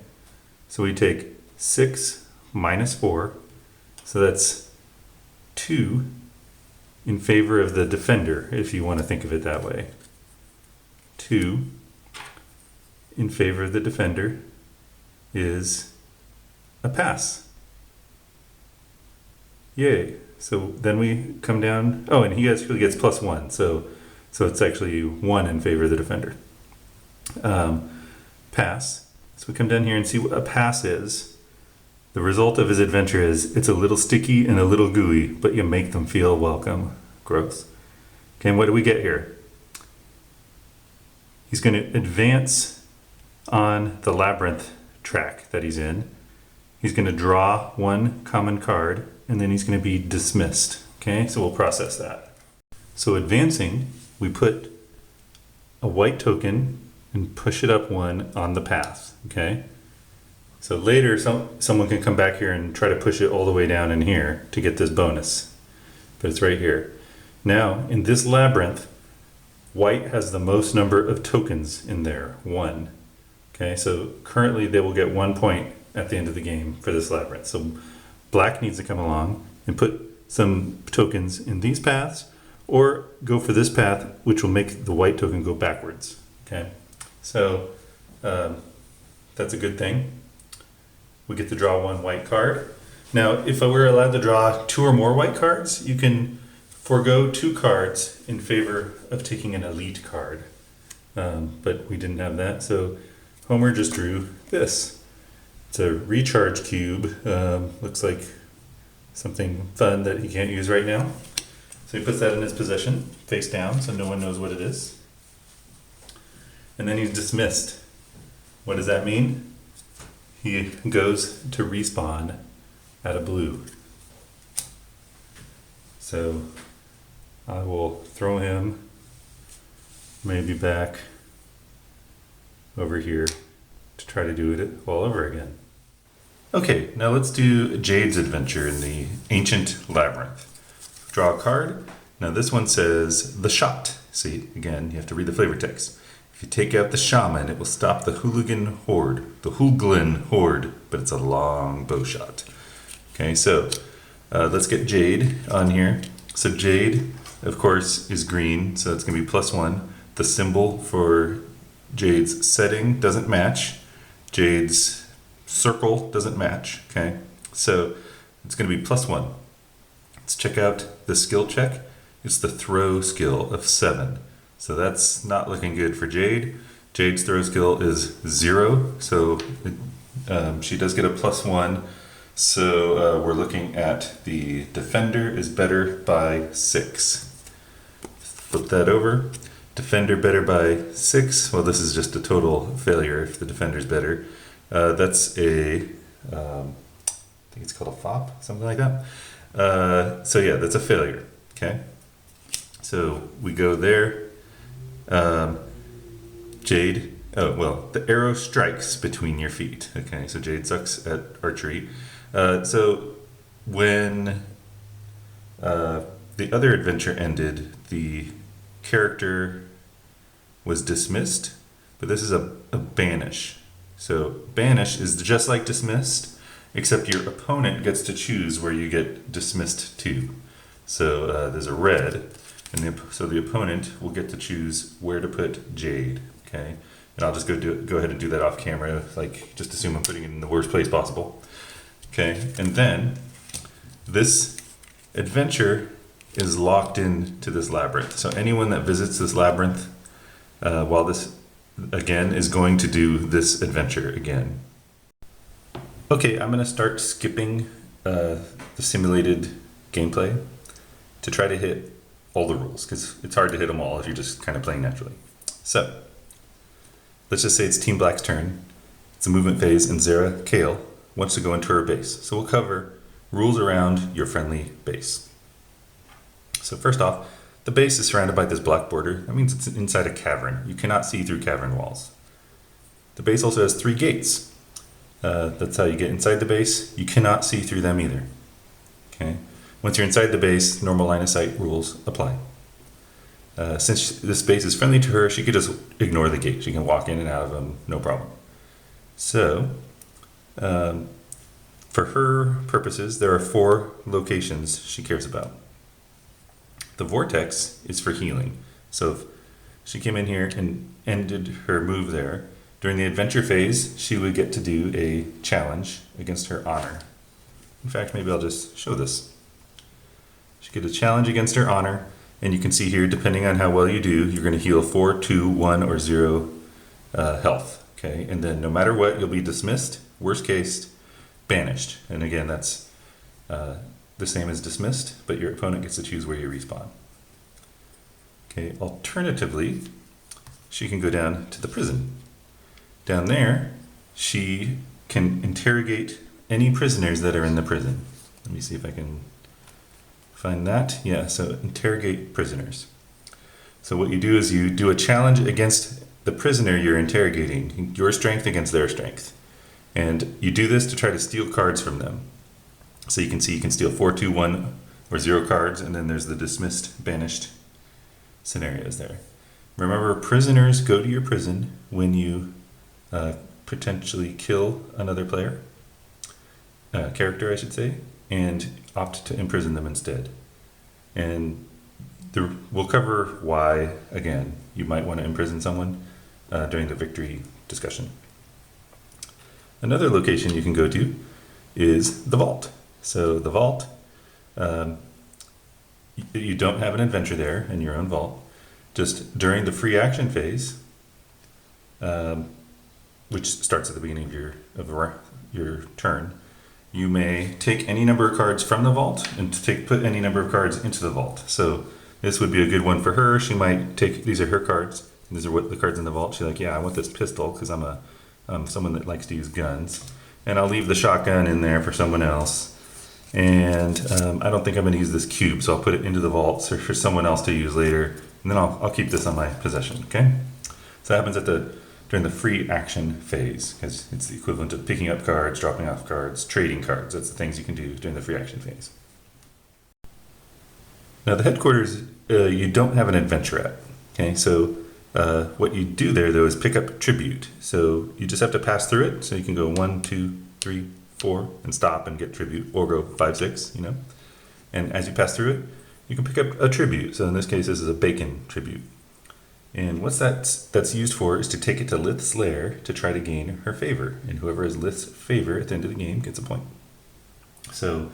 Speaker 1: so we take 6 minus 4, so that's 2 in favor of the defender, if you want to think of it that way. 2 in favor of the defender is a pass. Yay. So then we come down, and he actually gets +1, so it's actually 1 in favor of the defender. Pass. So we come down here and see what a pass is. The result of his adventure is it's a little sticky and a little gooey, but you make them feel welcome. Gross. Okay, and what do we get here? He's going to advance on the labyrinth track that he's in. He's going to draw 1 common card, and then he's going to be dismissed. Okay, so we'll process that. So advancing, we put a white token and push it up 1 on the path. Okay, so later someone can come back here and try to push it all the way down in here to get this bonus, but it's right here. Now in this labyrinth, white has the most number of tokens in there, 1. Okay, so currently they will get 1 point at the end of the game for this labyrinth. So black needs to come along and put some tokens in these paths, or go for this path, which will make the white token go backwards. Okay, so that's a good thing. We get to draw 1 white card. Now, if I were allowed to draw 2 or more white cards, you can forego 2 cards in favor of taking an elite card. But we didn't have that, so Homer just drew this. It's a recharge cube. Looks like something fun that he can't use right now. So he puts that in his possession, face down, so no one knows what it is. And then he's dismissed. What does that mean? He goes to respawn at a blue. So I will throw him maybe back over here to try to do it all over again. Okay, now let's do Jade's adventure in the Ancient Labyrinth. Draw a card. Now this one says the shot. See, again, you have to read the flavor text. If you take out the shaman, it will stop the hooligan horde, but it's a long bow shot. Okay, so let's get Jade on here. So Jade, of course, is green, so it's gonna be +1. The symbol for Jade's setting doesn't match. Jade's circle doesn't match, okay? So it's gonna be +1. Let's check out the skill check. It's the throw skill of 7. So that's not looking good for Jade. Jade's throw skill is 0, so she does get a +1. So we're looking at the defender is better by 6. Flip that over. Defender better by 6. Well, this is just a total failure if the defender's better. That's a, I think it's called a FOP, something like that. So yeah, that's a failure, okay? So we go there. Jade, oh, well, the arrow strikes between your feet. Okay, so Jade sucks at archery. So when the other adventure ended, the character was dismissed, but this is a banish. So banish is just like dismissed, except your opponent gets to choose where you get dismissed to. So there's a red, and so the opponent will get to choose where to put Jade. Okay, and I'll just go ahead and do that off camera. Like, just assume I'm putting it in the worst place possible. Okay, and then this adventure is locked into this labyrinth. So anyone that visits this labyrinth while this again is going to do this adventure again. Okay, I'm going to start skipping the simulated gameplay to try to hit all the rules, because it's hard to hit them all if you're just kind of playing naturally. So let's just say it's Team Black's turn. It's a movement phase, and Zara Kale wants to go into her base. So we'll cover rules around your friendly base. So first off, the base is surrounded by this black border. That means it's inside a cavern. You cannot see through cavern walls. The base also has 3 gates. That's how you get inside the base. You cannot see through them either. Okay. Once you're inside the base, normal line of sight rules apply. Since this base is friendly to her, she could just ignore the gate. She can walk in and out of them, no problem. So, for her purposes, there are 4 locations she cares about. The vortex is for healing. So if she came in here and ended her move there, during the adventure phase, she would get to do a challenge against her honor. In fact, maybe I'll just show this. She get a challenge against her honor, and you can see here, depending on how well you do, you're going to heal 4, 2, 1, or 0 health. Okay, and then no matter what, you'll be dismissed. Worst case, banished. And again, that's the same as dismissed, but your opponent gets to choose where you respawn. Okay, alternatively, she can go down to the prison. Down there, she can interrogate any prisoners that are in the prison. Let me see if I can find that. Yeah, so interrogate prisoners. So what you do is you do a challenge against the prisoner you're interrogating, your strength against their strength. And you do this to try to steal cards from them. So you can see you can steal 4, 2, 1, or 0 cards, and then there's the dismissed, banished scenarios there. Remember, prisoners go to your prison when you potentially kill another player, character I should say, and opt to imprison them instead. And we'll cover why, again, you might want to imprison someone during the victory discussion. Another location you can go to is the vault. So the vault, you don't have an adventure there in your own vault. Just during the free action phase, which starts at the beginning of your turn, you may take any number of cards from the vault and put any number of cards into the vault. So this would be a good one for her. She might take, these are her cards. These are the cards in the vault. She's like, yeah, I want this pistol because I'm someone that likes to use guns. And I'll leave the shotgun in there for someone else. And I don't think I'm going to use this cube, so I'll put it into the vault for someone else to use later. And then I'll keep this on my possession, okay? So that happens during the free action phase, because it's the equivalent of picking up cards, dropping off cards, trading cards. That's the things you can do during the free action phase. Now the headquarters, you don't have an adventure at, okay? So what you do there, though, is pick up tribute. So you just have to pass through it. So you can go 1, 2, 3, 4 and stop and get tribute, or go 5, 6, you know. And as you pass through it, you can pick up a tribute. So in this case, this is a bacon tribute. And what's that's used for is to take it to Lith's lair to try to gain her favor. And whoever has Lith's favor at the end of the game gets a point. So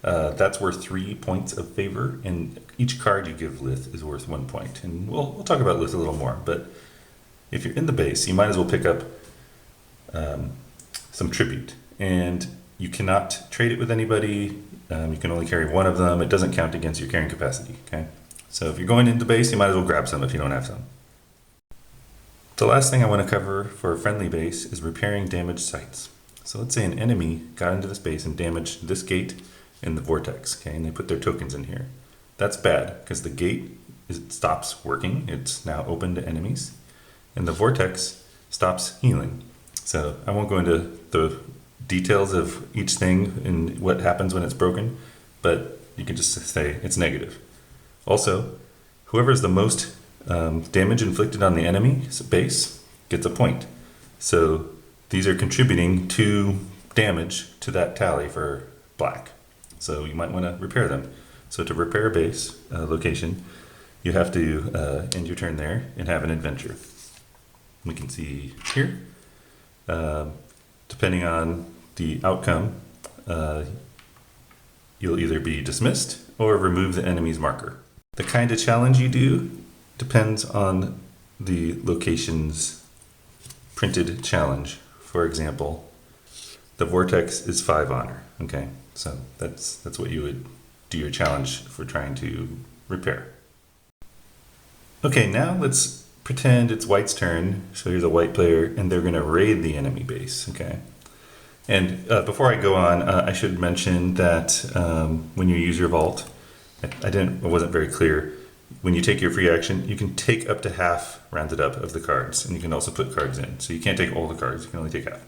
Speaker 1: that's worth 3 points of favor, and each card you give Lith is worth 1 point. And we'll talk about Lith a little more, but if you're in the base, you might as well pick up some tribute. And you cannot trade it with anybody. You can only carry one of them. It doesn't count against your carrying capacity, okay? So if you're going into base, you might as well grab some if you don't have some. The last thing I want to cover for a friendly base is repairing damaged sites. So let's say an enemy got into this base and damaged this gate in the vortex, okay? And they put their tokens in here. That's bad because the gate stops working. It's now open to enemies. And the vortex stops healing. So I won't go into the details of each thing and what happens when it's broken, but you can just say it's negative. Also, whoever has the most damage inflicted on the enemy's base gets a point. So these are contributing to damage to that tally for black. So you might want to repair them. So to repair a base location, you have to end your turn there and have an adventure. We can see here, depending on the outcome, you'll either be dismissed or remove the enemy's marker. The kind of challenge you do depends on the location's printed challenge. For example, the vortex is 5 honor, okay? So that's what you would do your challenge for trying to repair. Okay, now let's pretend it's white's turn. So here's a white player and they're gonna raid the enemy base, okay? And before I go on, I should mention that when you use your vault, I wasn't very clear. When you take your free action, you can take up to half, rounded up, of the cards, and you can also put cards in. So you can't take all the cards, you can only take half.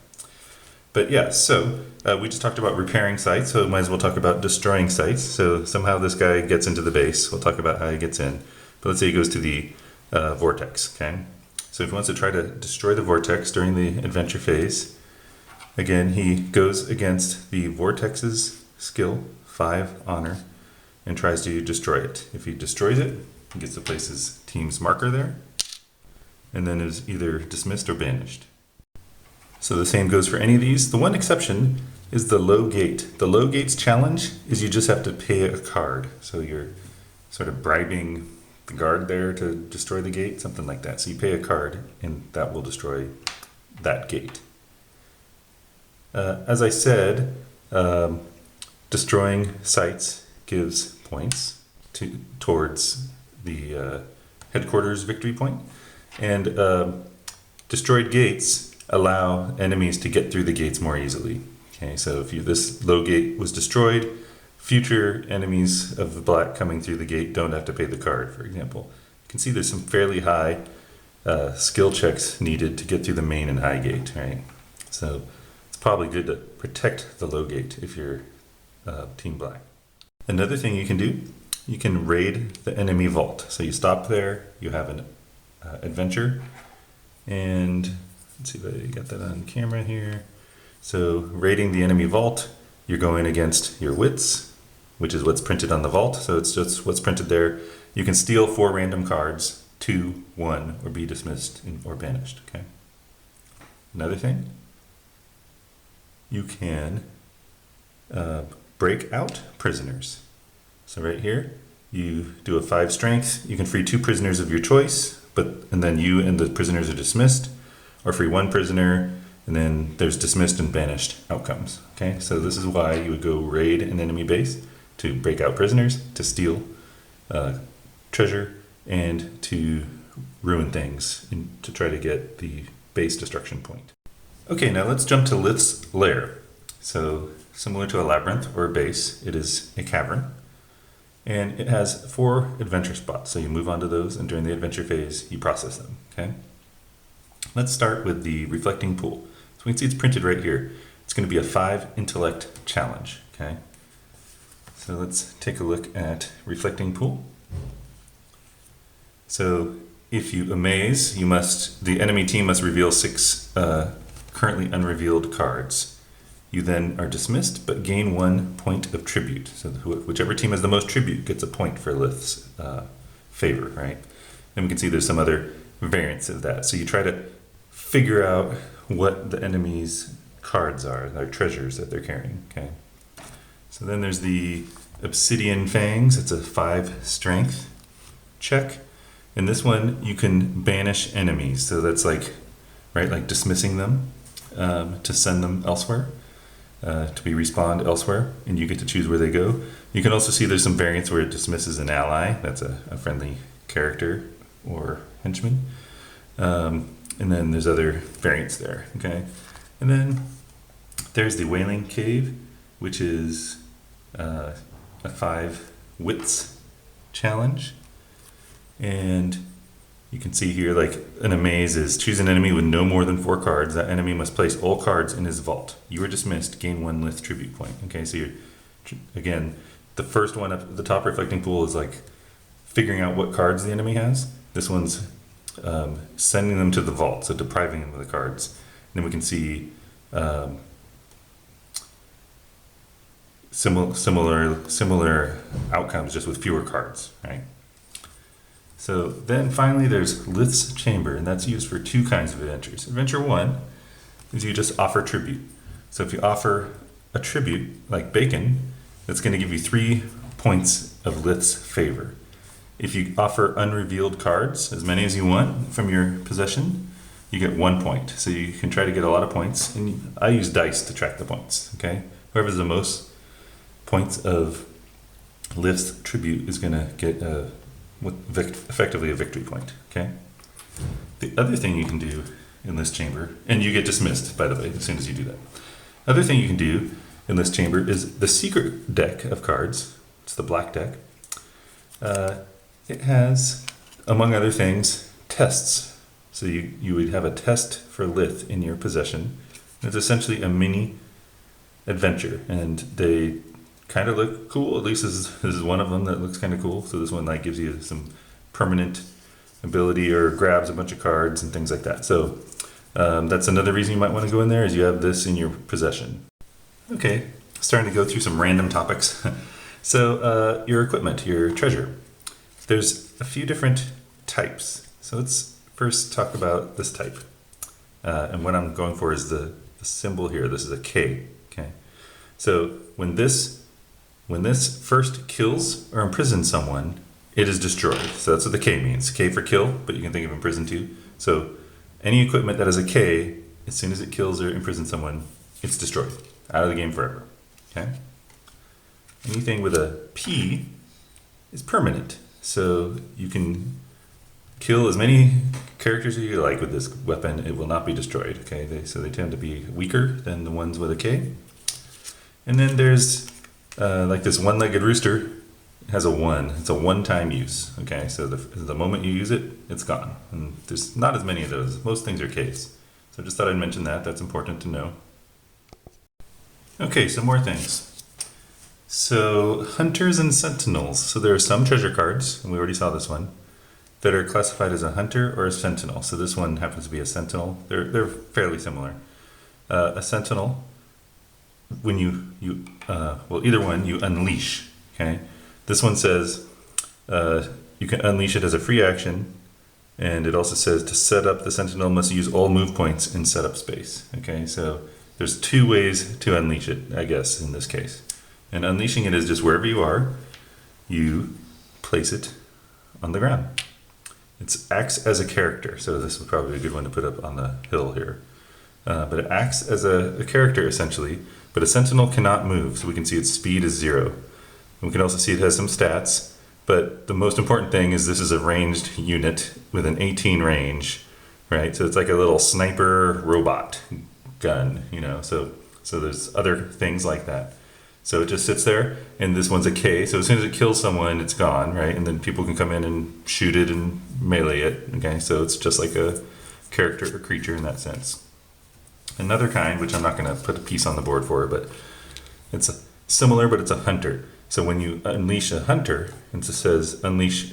Speaker 1: But yeah, so we just talked about repairing sites, so might as well talk about destroying sites. So somehow this guy gets into the base. We'll talk about how he gets in. But let's say he goes to the vortex, okay? So if he wants to try to destroy the vortex during the adventure phase, again, he goes against the vortex's skill, 5 honor, and tries to destroy it. If he destroys it, he gets to place his team's marker there, and then is either dismissed or banished. So the same goes for any of these. The one exception is the low gate. The low gate's challenge is you just have to pay a card. So you're sort of bribing the guard there to destroy the gate, something like that. So you pay a card, and that will destroy that gate. As I said, destroying sites gives points towards the headquarters victory point, and destroyed gates allow enemies to get through the gates more easily. Okay, so if this low gate was destroyed, future enemies of the black coming through the gate don't have to pay the card, for example. You can see there's some fairly high skill checks needed to get through the main and high gate, right? So it's probably good to protect the low gate if you're team black. Another thing you can do, you can raid the enemy vault. So you stop there, you have an adventure, and let's see if I got that on camera here. So raiding the enemy vault, you're going against your wits, which is what's printed on the vault. So it's just what's printed there. You can steal 4 random cards, 2, 1, or be dismissed or banished, okay? Another thing, you can break out prisoners. So right here, you do a 5 strength. You can free 2 prisoners of your choice, and then you and the prisoners are dismissed, or free 1 prisoner, and then there's dismissed and banished outcomes. Okay, so this is why you would go raid an enemy base, to break out prisoners, to steal treasure, and to ruin things, and to try to get the base destruction point. Okay, now let's jump to Lith's lair. So similar to a labyrinth or a base, it is a cavern, and it has 4 adventure spots. So you move on to those, and during the adventure phase, you process them, okay? Let's start with the reflecting pool. So we can see it's printed right here. It's going to be a 5 intellect challenge, okay? So let's take a look at reflecting pool. So if you amaze, the enemy team must reveal 6 currently unrevealed cards. You then are dismissed, but gain 1 point of tribute. So whichever team has the most tribute gets a point for Lith's favor, right? And we can see there's some other variants of that. So you try to figure out what the enemy's cards are, their treasures that they're carrying, okay? So then there's the Obsidian Fangs. It's a 5 strength check. In this one, you can banish enemies. So that's like, right, like dismissing them to send them elsewhere. To be respawned elsewhere, and you get to choose where they go. You can also see there's some variants where it dismisses an ally, that's a friendly character or henchman. And then there's other variants there, okay? And then there's the Wailing Cave, which is a 5 wits challenge. And you can see here, like, an amaze is choose an enemy with no more than 4 cards. That enemy must place all cards in his vault. You are dismissed, gain 1 Lith tribute point. Okay, so you're, again, the first one up the top reflecting pool is like figuring out what cards the enemy has. This one's sending them to the vault, so depriving them of the cards. And then we can see similar outcomes, just with fewer cards, right? So then finally there's Lith's Chamber, and that's used for 2 kinds of adventures. Adventure 1 is you just offer tribute. So if you offer a tribute, like bacon, that's going to give you 3 points of Lith's favor. If you offer unrevealed cards, as many as you want from your possession, you get 1 point. So you can try to get a lot of points, and I use dice to track the points, okay? Whoever has the most points of Lith's tribute is going to get effectively a victory point, okay? The other thing you can do in this chamber, and you get dismissed, by the way, as soon as you do that. Other thing you can do in this chamber is the secret deck of cards. It's the black deck. It has, among other things, tests. So you would have a test for Lith in your possession. It's essentially a mini adventure, and they kind of look cool. At least this is one of them that looks kind of cool. So this one like gives you some permanent ability or grabs a bunch of cards and things like that. So that's another reason you might want to go in there, is you have this in your possession. Okay, starting to go through some random topics. So your equipment, your treasure. There's a few different types. So let's first talk about this type. And what I'm going for is the symbol here. This is a K. Okay. So when this first kills or imprisons someone, it is destroyed. So that's what the K means. K for kill, but you can think of imprison too. So any equipment that has a K, as soon as it kills or imprisons someone, it's destroyed. Out of the game forever. Okay? Anything with a P is permanent. So you can kill as many characters as you like with this weapon. It will not be destroyed. Okay? So they tend to be weaker than the ones with a K. And then there's like this one-legged rooster. It has a 1. It's a one-time use. Okay, so the moment you use it, it's gone. And there's not as many of those. Most things are Ks. So just thought I'd mention that. That's important to know. Okay, some more things. So hunters and sentinels. So there are some treasure cards, and we already saw this one, that are classified as a hunter or a sentinel. So this one happens to be a sentinel. They're fairly similar. A sentinel, when either one, you unleash. Okay, this one says you can unleash it as a free action, and it also says to set up the sentinel must use all move points in setup space. Okay, so there's 2 ways to unleash it, I guess, in this case. And unleashing it is just wherever you are, you place it on the ground. It acts as a character, so this would probably be a good one to put up on the hill here. But it acts as a character essentially, but a sentinel cannot move, so we can see its speed is 0. And we can also see it has some stats, but the most important thing is this is a ranged unit with an 18 range, right? So it's like a little sniper robot gun, you know, so there's other things like that. So it just sits there, and this one's a K, so as soon as it kills someone, it's gone, right? And then people can come in and shoot it and melee it, okay? So it's just like a character or creature in that sense. Another kind, which I'm not going to put a piece on the board for, but it's similar, but it's a hunter. So when you unleash a hunter, it says unleash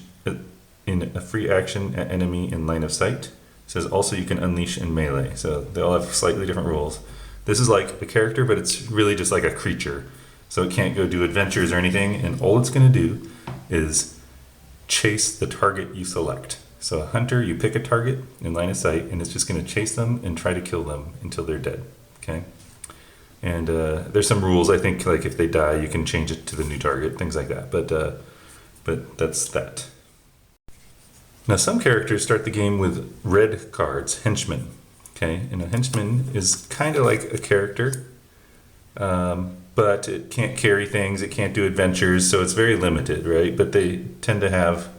Speaker 1: in a free action at enemy in line of sight. It says also you can unleash in melee. So they all have slightly different rules. This is like a character, but it's really just like a creature. So it can't go do adventures or anything, and all it's going to do is chase the target you select. So a hunter, you pick a target in line of sight, and it's just going to chase them and try to kill them until they're dead. Okay. And there's some rules. I think like if they die, you can change it to the new target, things like that. But that's that. Now some characters start the game with red cards, henchmen. Okay, and a henchman is kind of like a character, but it can't carry things, it can't do adventures, so it's very limited, right? But they tend to have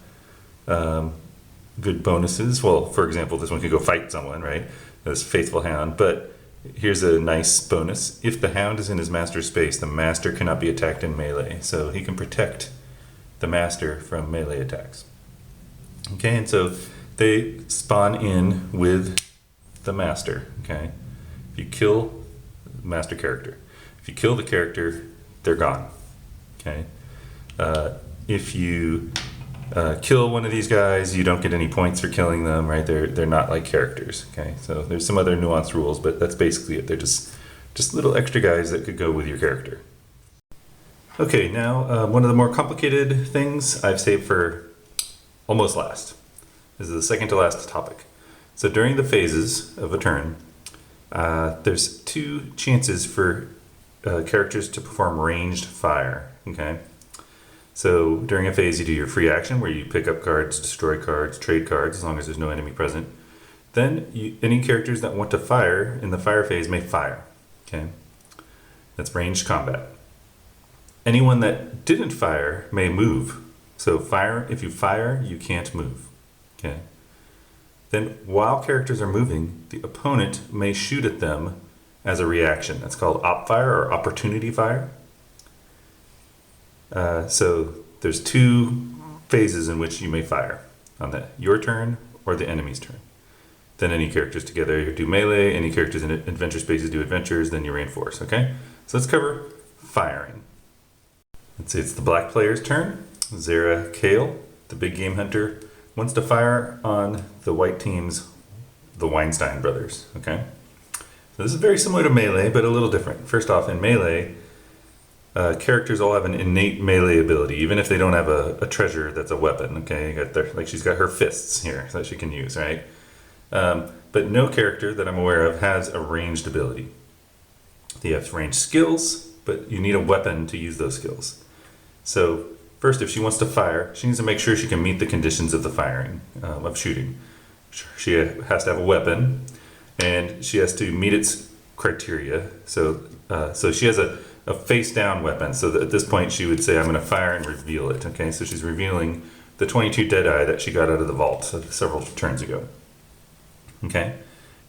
Speaker 1: good bonuses. Well, for example, this one could go fight someone, right? This faithful hound. But here's a nice bonus. If the hound is in his master's space, the master cannot be attacked in melee. So he can protect the master from melee attacks. Okay, and so they spawn in with the master. Okay, if you kill the master character, if you kill the character, they're gone. Okay, if you kill one of these guys, you don't get any points for killing them, right? They're not like characters. Okay, so there's some other nuanced rules, but that's basically it. They're just little extra guys that could go with your character. Okay, now one of the more complicated things I've saved for almost last. This is the second to last topic. So during the phases of a turn, there's two chances for characters to perform ranged fire. Okay. So during a phase, you do your free action where you pick up cards, destroy cards, trade cards, as long as there's no enemy present. Then any characters that want to fire in the fire phase may fire. Okay, that's ranged combat. Anyone that didn't fire may move. So if you fire, you can't move. Okay. Then while characters are moving, the opponent may shoot at them as a reaction. That's called op fire or opportunity fire. So there's two phases in which you may fire on your turn or the enemy's turn. Then any characters together do melee, any characters in adventure spaces do adventures, then you reinforce, okay? So let's cover firing. Let's say it's the black player's turn. Zara Kale, the big game hunter, wants to fire on the white team's, the Weinstein brothers, okay? So this is very similar to melee, but a little different. First off, in melee, characters all have an innate melee ability, even if they don't have a treasure that's a weapon, okay? Like she's got her fists here that she can use, right? But no character that I'm aware of has a ranged ability. They have ranged skills, but you need a weapon to use those skills. So first, if she wants to fire, she needs to make sure she can meet the conditions of the firing, of shooting. She has to have a weapon, and she has to meet its criteria. So she has a face-down weapon. So that at this point, she would say, I'm going to fire and reveal it. Okay, so she's revealing the 22 Deadeye that she got out of the vault several turns ago. Okay,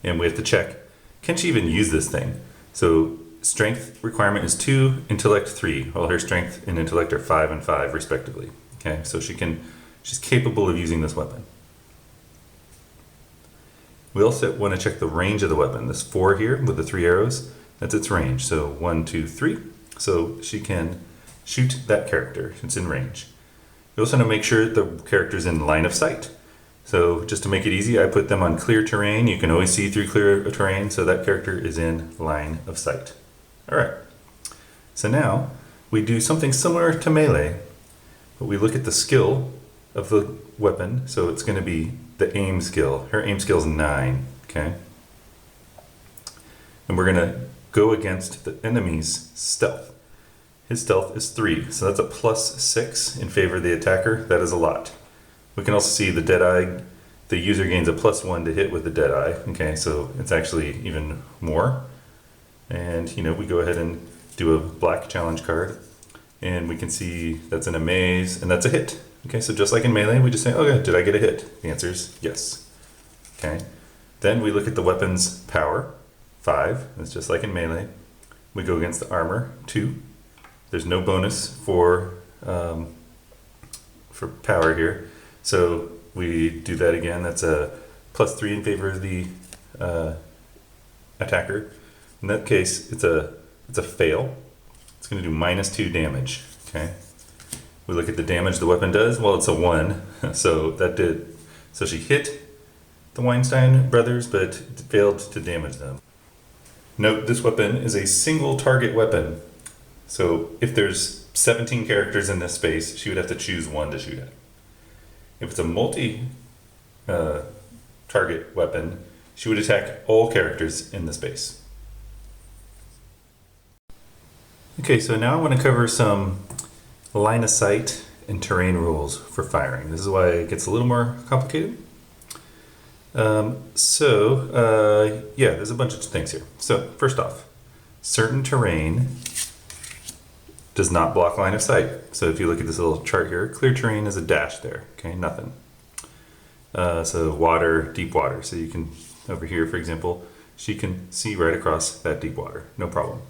Speaker 1: and we have to check, can she even use this thing? So strength requirement is 2, intellect 3. Well, her strength and intellect are 5 and 5 respectively. Okay, so she's capable of using this weapon. We also want to check the range of the weapon. This 4 here with the 3 arrows, that's its range. So 1, 2, 3. So she can shoot that character. It's in range. We also want to make sure the character's in line of sight. So just to make it easy, I put them on clear terrain. You can always see through clear terrain, so that character is in line of sight. All right. So now we do something similar to melee, but we look at the skill of the weapon. So it's going to be the aim skill. Her aim skill is 9, okay? And we're going to go against the enemy's stealth. His stealth is 3, so that's a +6 in favor of the attacker. That is a lot. We can also see the Deadeye, the user gains a +1 to hit with the Deadeye, okay? So it's actually even more. And, we go ahead and do a black challenge card, and we can see that's in a maze, and that's a hit. Okay, so just like in melee, we just say, okay, did I get a hit? The answer is yes. Okay, then we look at the weapon's power, 5, it's just like in melee. We go against the armor, 2. There's no bonus for power here, so we do that again. That's a +3 in favor of the attacker. In that case, it's a fail. It's going to do -2 damage. Okay. We look at the damage the weapon does. Well, it's a 1, so she hit the Weinstein brothers, but failed to damage them. Note this weapon is a single target weapon. So if there's 17 characters in this space, she would have to choose one to shoot at. If it's a multi-target weapon, she would attack all characters in the space. Okay, so now I want to cover some line of sight and terrain rules for firing. This is why it gets a little more complicated. Yeah, there's a bunch of things here. So first off, certain terrain does not block line of sight. So if you look at this little chart here, clear terrain is a dash there, okay, nothing. So water, deep water. So you can, over here for example, she can see right across that deep water, no problem.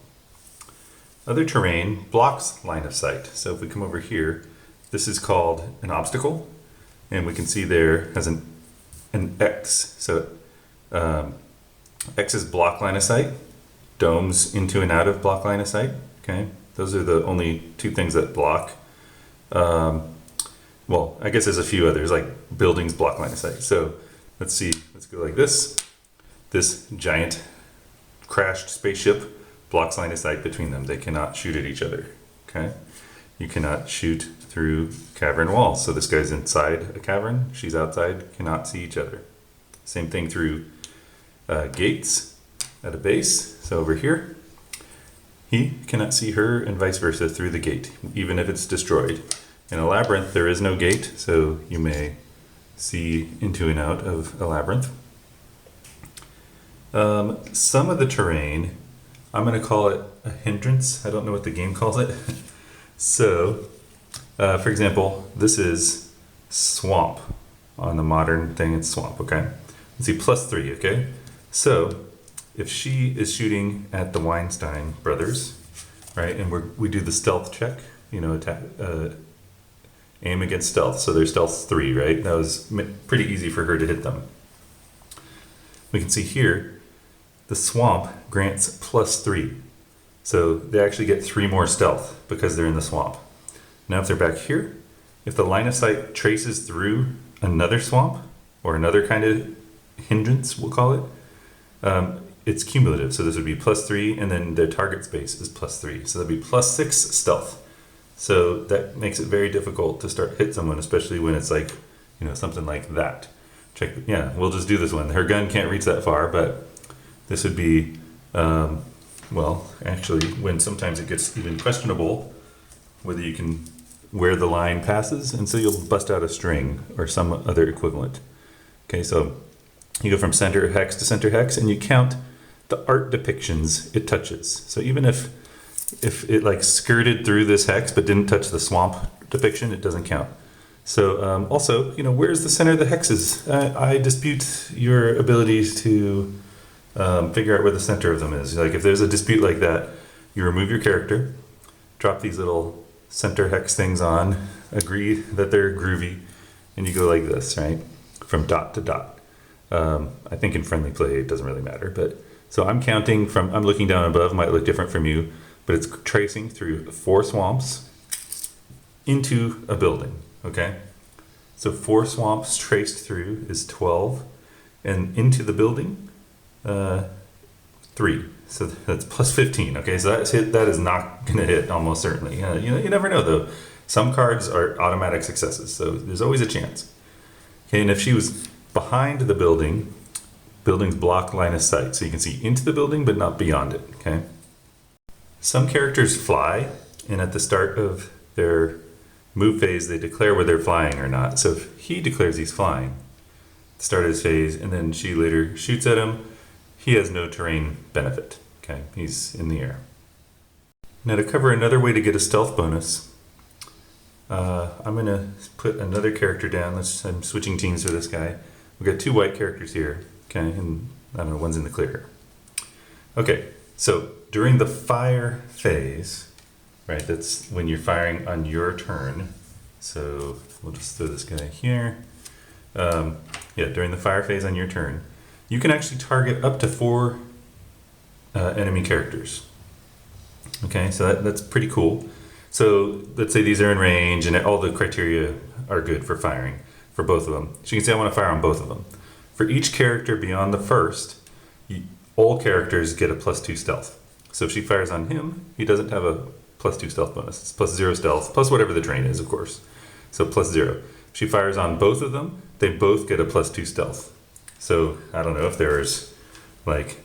Speaker 1: Other terrain blocks line of sight. So if we come over here, this is called an obstacle, and we can see there has an X. So X is block line of sight, domes into and out of block line of sight, okay? Those are the only two things that block. Well, I guess there's a few others, like buildings block line of sight. So let's see, let's go like this. This giant crashed spaceship blocks line of sight between them. They cannot shoot at each other, okay? You cannot shoot through cavern walls. So this guy's inside a cavern, she's outside, cannot see each other. Same thing through gates at a base. So over here, he cannot see her and vice versa through the gate, even if it's destroyed. In a labyrinth, there is no gate, so you may see into and out of a labyrinth. Some of the terrain, I'm going to call it a hindrance. I don't know what the game calls it. So, for example, this is swamp. On the modern thing, it's swamp, okay? Let's see, +3, okay? So, if she is shooting at the Weinstein brothers, right, and we do the stealth check, you know, aim against stealth, so they're stealth 3, right? That was pretty easy for her to hit them. We can see here, the swamp grants +3. So they actually get 3 more stealth because they're in the swamp. Now if they're back here, if the line of sight traces through another swamp or another kind of hindrance, we'll call it, it's cumulative. So this would be +3, and then their target space is +3. So that'd be +6 stealth. So that makes it very difficult to start hit someone, especially when it's like, you know, something like that. Check, yeah, we'll just do this one. Her gun can't reach that far, but this would be, well, actually, when sometimes it gets even questionable whether you can, where the line passes, and so you'll bust out a string or some other equivalent. Okay, so you go from center hex to center hex, and you count the art depictions it touches. So even if it like skirted through this hex but didn't touch the swamp depiction, it doesn't count. So also, you know, where's the center of the hexes? I dispute your ability to figure out where the center of them is. Like if there's a dispute like that, you remove your character, drop these little center hex things on, agree that they're groovy, and you go like this, right? From dot to dot. I think in friendly play it doesn't really matter, but so I'm counting from, I'm looking down above, might look different from you, but it's tracing through 4 swamps into a building, okay? So 4 swamps traced through is 12, and into the building, 3. So that's +15, okay? So that is not gonna hit almost certainly. You know, you never know though. Some cards are automatic successes, so there's always a chance. Okay, and if she was behind the building, buildings block line of sight, so you can see into the building but not beyond it, okay? Some characters fly, and at the start of their move phase, they declare whether they're flying or not. So if he declares he's flying, at the start of his phase, and then she later shoots at him, he has no terrain benefit, okay? He's in the air. Now to cover another way to get a stealth bonus, I'm gonna put another character down. I'm switching teams for this guy. We've got 2 white characters here, okay? And I don't know, one's in the clear. Okay, so during the fire phase, right, that's when you're firing on your turn. So we'll just throw this guy here. Yeah, during the fire phase on your turn, you can actually target up to 4 enemy characters. Okay, so that's pretty cool. So let's say these are in range and all the criteria are good for firing for both of them. So you can say I want to fire on both of them. For each character beyond the first, all characters get a +2 stealth. So if she fires on him, he doesn't have a +2 stealth bonus. It's +0 stealth, plus whatever the terrain is, of course. So +0. If she fires on both of them, they both get a +2 stealth. So I don't know if there's like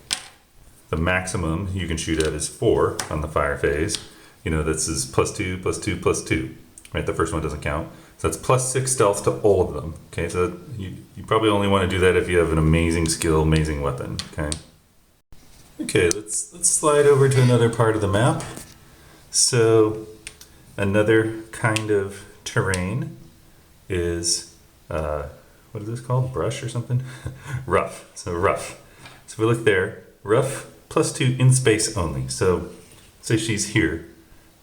Speaker 1: the maximum you can shoot at is 4 on the fire phase. You know, this is +2, +2, +2, right? The first one doesn't count. So that's +6 stealth to all of them. Okay, so you probably only want to do that if you have an amazing skill, amazing weapon. Okay. Okay, let's slide over to another part of the map. So another kind of terrain is what is this called? Brush or something? Rough. So rough. So if we look there, rough +2 in space only. So say she's here.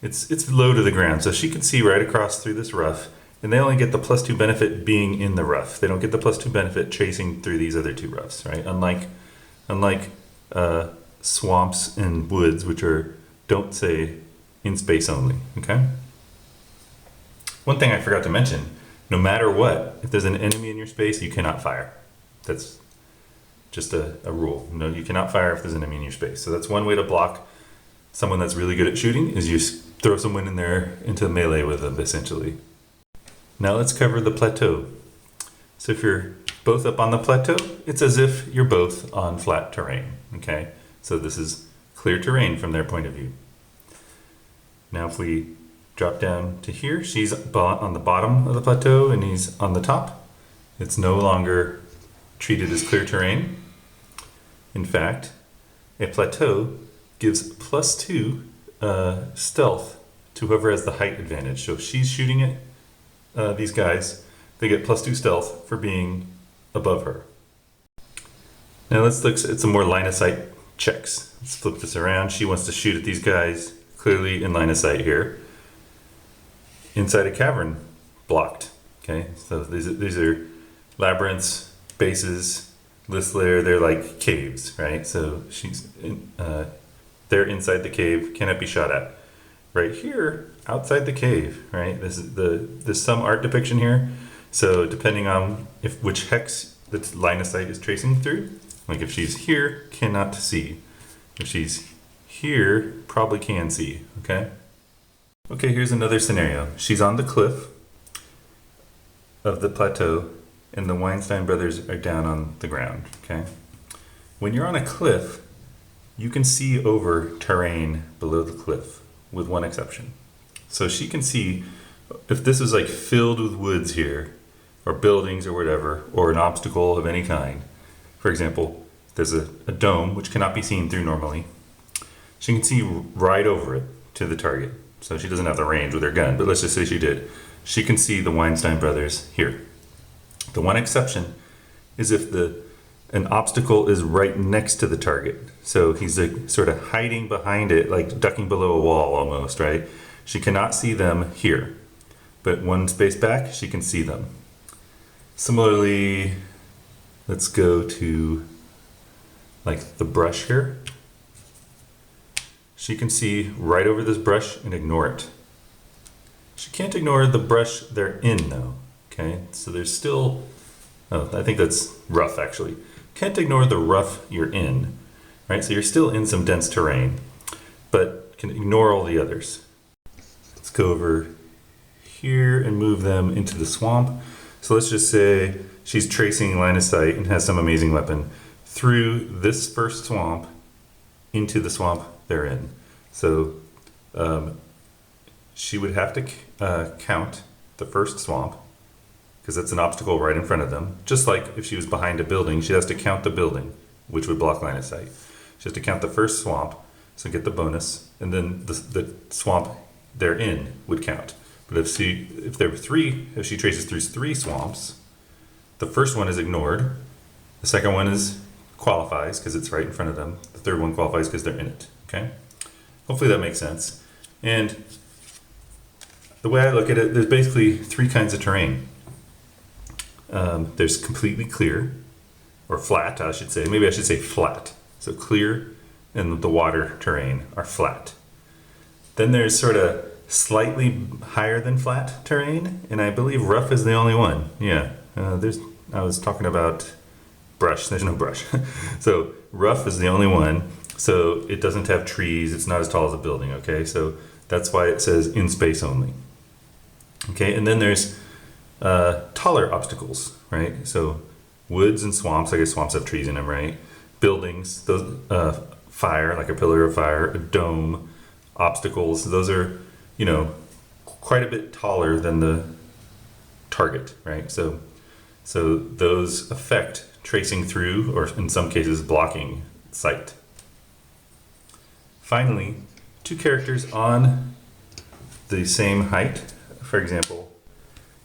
Speaker 1: It's low to the ground, so she can see right across through this rough, and they only get the +2 benefit being in the rough. They don't get the +2 benefit chasing through these other two roughs, right? Unlike swamps and woods, which don't say in space only. Okay. One thing I forgot to mention: no matter what, if there's an enemy in your space, you cannot fire. That's just a rule. No, you cannot fire if there's an enemy in your space. So that's one way to block someone that's really good at shooting, is you throw someone in there into melee with them, essentially. Now let's cover the plateau. So if you're both up on the plateau, it's as if you're both on flat terrain. Okay, so this is clear terrain from their point of view. Now if we drop down to here, she's on the bottom of the plateau and he's on the top. It's no longer treated as clear terrain. In fact, a plateau gives +2 stealth to whoever has the height advantage. So if she's shooting at these guys, they get +2 stealth for being above her. Now let's look at some more line of sight checks. Let's flip this around. She wants to shoot at these guys clearly in line of sight here. Inside a cavern, blocked. Okay, so these are labyrinths, bases, this layer, they're like caves, right? So they're inside the cave, cannot be shot at. Right here, outside the cave, right? There's some art depiction here. So depending on which hex the line of sight is tracing through, like if she's here, cannot see. If she's here, probably can see, okay? Okay, here's another scenario. She's on the cliff of the plateau and the Weinstein brothers are down on the ground, okay? When you're on a cliff, you can see over terrain below the cliff, with one exception. So she can see, if this is like filled with woods here, or buildings or whatever, or an obstacle of any kind. For example, there's a dome, which cannot be seen through normally. She can see right over it to the target. So she doesn't have the range with her gun, but let's just say she did. She can see the Weinstein brothers here. The one exception is if an obstacle is right next to the target. So he's like sort of hiding behind it, like ducking below a wall almost, right? She cannot see them here, but one space back, she can see them. Similarly, let's go to like the brush here. She can see right over this brush and ignore it. She can't ignore the brush they're in though, okay? So there's still, oh, I think that's rough actually. Can't ignore the rough you're in, right? So you're still in some dense terrain, but can ignore all the others. Let's go over here and move them into the swamp. So let's just say she's tracing line of sight and has some amazing weapon through this first swamp into the swamp they're in. So she would have to count the first swamp, because that's an obstacle right in front of them. Just like if she was behind a building, she has to count the building, which would block line of sight. She has to count the first swamp, so get the bonus, and then the swamp they're in would count. But if she traces through 3 swamps, the first one is ignored, the second one qualifies because it's right in front of them, the third one qualifies because they're in it, okay? Hopefully that makes sense. And the way I look at it, there's basically 3 kinds of terrain. There's completely clear, or flat, I should say. Maybe I should say flat. So clear and the water terrain are flat. Then there's sort of slightly higher than flat terrain, and I believe rough is the only one. Yeah, I was talking about brush. There's no brush. So rough is the only one. So it doesn't have trees. It's not as tall as a building. Okay, so that's why it says in space only. Okay, and then there's taller obstacles, right? So woods and swamps. I guess swamps have trees in them, right? Buildings, those fire, like a pillar of fire, a dome, obstacles. Those are, you know, quite a bit taller than the target, right? So those affect tracing through, or in some cases blocking sight. Finally, two characters on the same height. For example,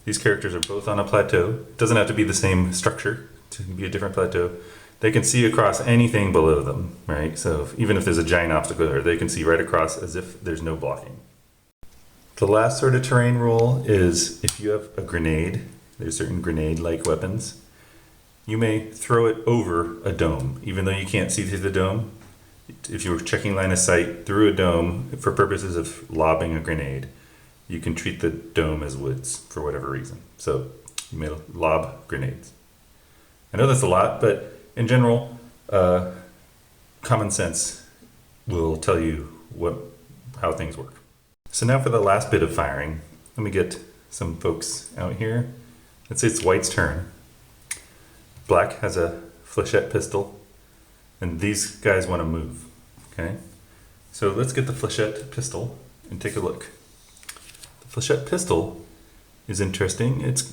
Speaker 1: these characters are both on a plateau. It doesn't have to be the same structure to be a different plateau. They can see across anything below them, right? So even if there's a giant obstacle there, they can see right across as if there's no blocking. The last sort of terrain rule is if you have a grenade, there's certain grenade-like weapons, you may throw it over a dome, even though you can't see through the dome. If you were checking line of sight through a dome for purposes of lobbing a grenade, you can treat the dome as woods for whatever reason. So you may lob grenades. I know that's a lot, but in general, common sense will tell you how things work. So now for the last bit of firing, let me get some folks out here. Let's say it's White's turn. Black has a flechette pistol, and these guys want to move, okay? So let's get the flechette pistol and take a look. The flechette pistol is interesting. It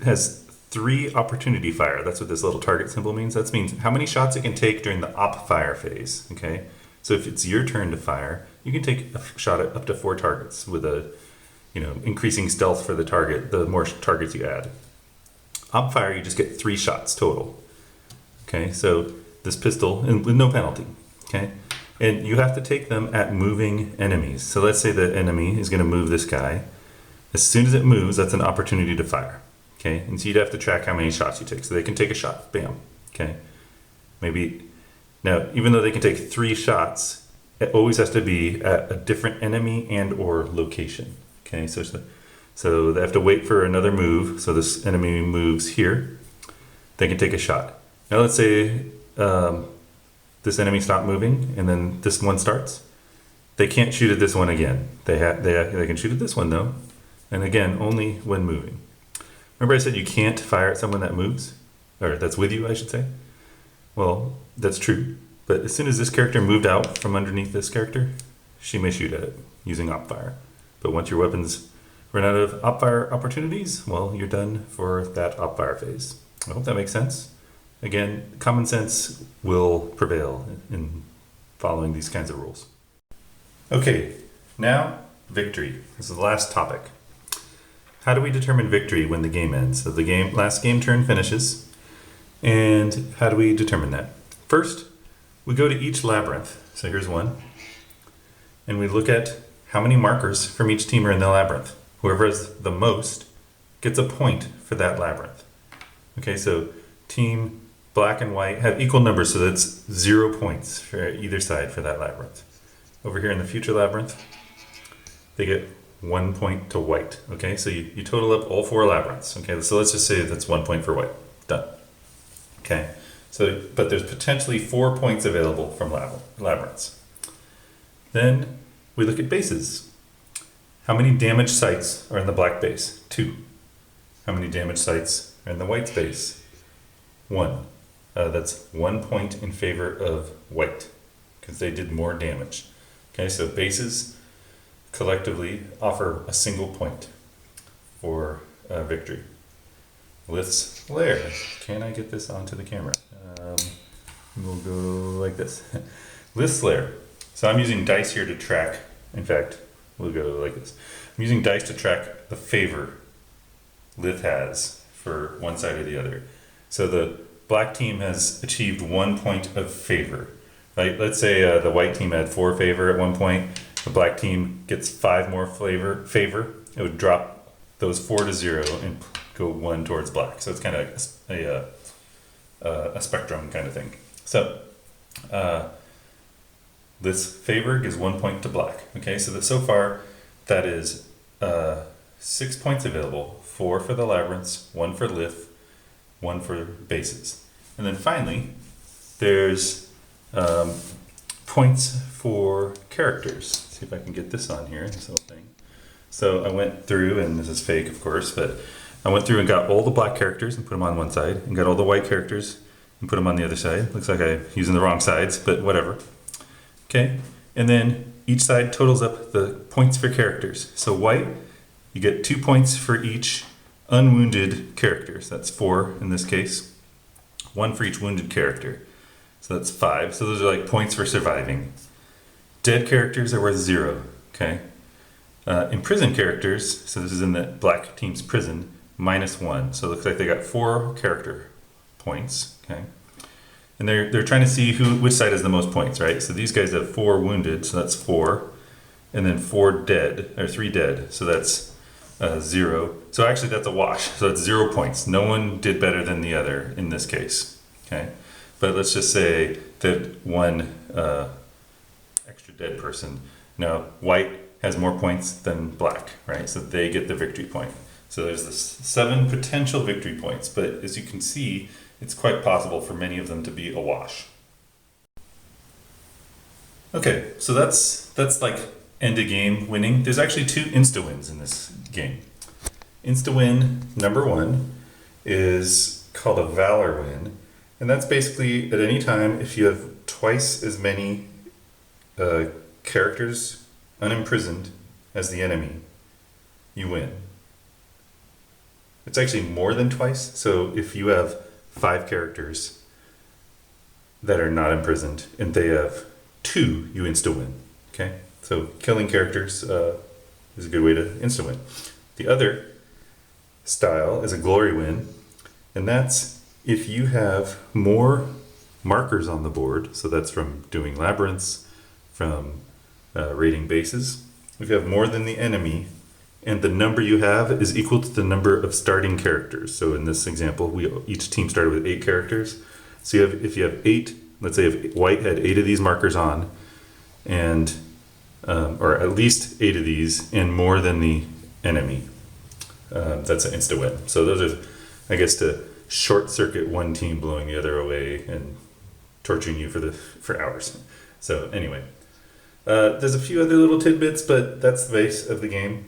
Speaker 1: has 3 opportunity fire. That's what this little target symbol means. That means how many shots it can take during the op fire phase, okay? So if it's your turn to fire, you can take a shot at up to 4 targets with a, increasing stealth for the target, the more targets you add. Op fire, you just get 3 shots total. Okay, so this pistol, and with no penalty, okay? And you have to take them at moving enemies. So let's say the enemy is gonna move this guy. As soon as it moves, that's an opportunity to fire, okay? And so you'd have to track how many shots you take. So they can take a shot, bam, okay? Now, even though they can take 3 shots, it always has to be at a different enemy and or location, okay? So they have to wait for another move. So this enemy moves here, they can take a shot. Now let's say this enemy stopped moving and then this one starts. They can't shoot at this one again. They can shoot at this one though. And again, only when moving. Remember I said you can't fire at someone that moves? Or that's with you, I should say. Well, that's true. But as soon as this character moved out from underneath this character, she may shoot at it using op fire. But once your weapons run out of op fire opportunities, well, you're done for that op fire phase. I hope that makes sense. Again, common sense will prevail in following these kinds of rules. Okay, now victory. This is the last topic. How do we determine victory when the game ends? So the last game turn finishes, and how do we determine that? First, we go to each labyrinth. So here's one, and we look at how many markers from each team are in the labyrinth. Whoever has the most gets a point for that labyrinth. Okay, so team black and white have equal numbers, so that's 0 points for either side for that labyrinth. Over here in the future labyrinth, they get 1 point to white. Okay, so you total up all 4 labyrinths. Okay, so let's just say that's 1 point for white. Done. Okay, so but there's potentially 4 points available from labyrinths. Then we look at bases. How many damaged sites are in the black base? 2. How many damaged sites are in the white base? 1. That's 1 point in favor of white because they did more damage. Okay, so bases collectively offer a single point for victory. Lith's Lair. Can I get this onto the camera? We'll go like this. Lith's Lair. So I'm using dice here to track. In fact, we'll go like this. I'm using dice to track the favor Lith has for one side or the other. So the black team has achieved 1 point of favor. Right? Let's say the white team had 4 favor at one point. The black team gets 5 more favor. It would drop those 4 to 0 and go 1 towards black. So it's kind of a spectrum kind of thing. So this favor gives 1 point to black. Okay, so far that is 6 points available. 4 for the labyrinths, 1 for Lith, one for bases. And then finally, there's points for characters. Let's see if I can get this on here, this little thing. So I went through, and this is fake, of course, but I went through and got all the black characters and put them on one side, and got all the white characters and put them on the other side. Looks like I'm using the wrong sides, but whatever. Okay, and then each side totals up the points for characters. So white, you get 2 points for each unwounded character. So that's 4 in this case. 1 for each wounded character. So that's 5. So those are like points for surviving. Dead characters are worth 0. Okay. Imprisoned characters, so this is in the black team's prison, -1. So it looks like they got 4 character points. Okay. And they're trying to see which side has the most points, right? So these guys have 4 wounded, so that's 4, and then 4 dead, or 3 dead, so that's 0. So actually that's a wash, so it's 0 points. No one did better than the other in this case, okay? But let's just say that one extra dead person. Now, white has more points than black, right? So they get the victory point. So there's this 7 potential victory points, but as you can see, it's quite possible for many of them to be a wash. Okay, so that's like end of game winning. There's actually 2 insta-wins in this game. Insta-win number 1 is called a Valor win, and that's basically at any time if you have twice as many characters unimprisoned as the enemy, you win. It's actually more than twice, so if you have 5 characters that are not imprisoned and they have 2, you insta-win. Okay, so killing characters is a good way to insta-win. The other style is a glory win, and that's if you have more markers on the board, so that's from doing labyrinths, from raiding bases. If you have more than the enemy, and the number you have is equal to the number of starting characters. So in this example, each team started with 8 characters. So if you have 8, let's say if white had 8 of these markers on, and or at least 8 of these, and more than the enemy, that's an insta win. So those are, I guess, to short circuit one team blowing the other away and torturing you for hours. So anyway, there's a few other little tidbits, but that's the base of the game.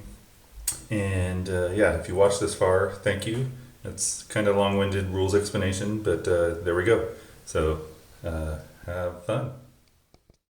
Speaker 1: And yeah, if you watched this far, thank you. It's kind of long-winded rules explanation, but there we go. So have fun.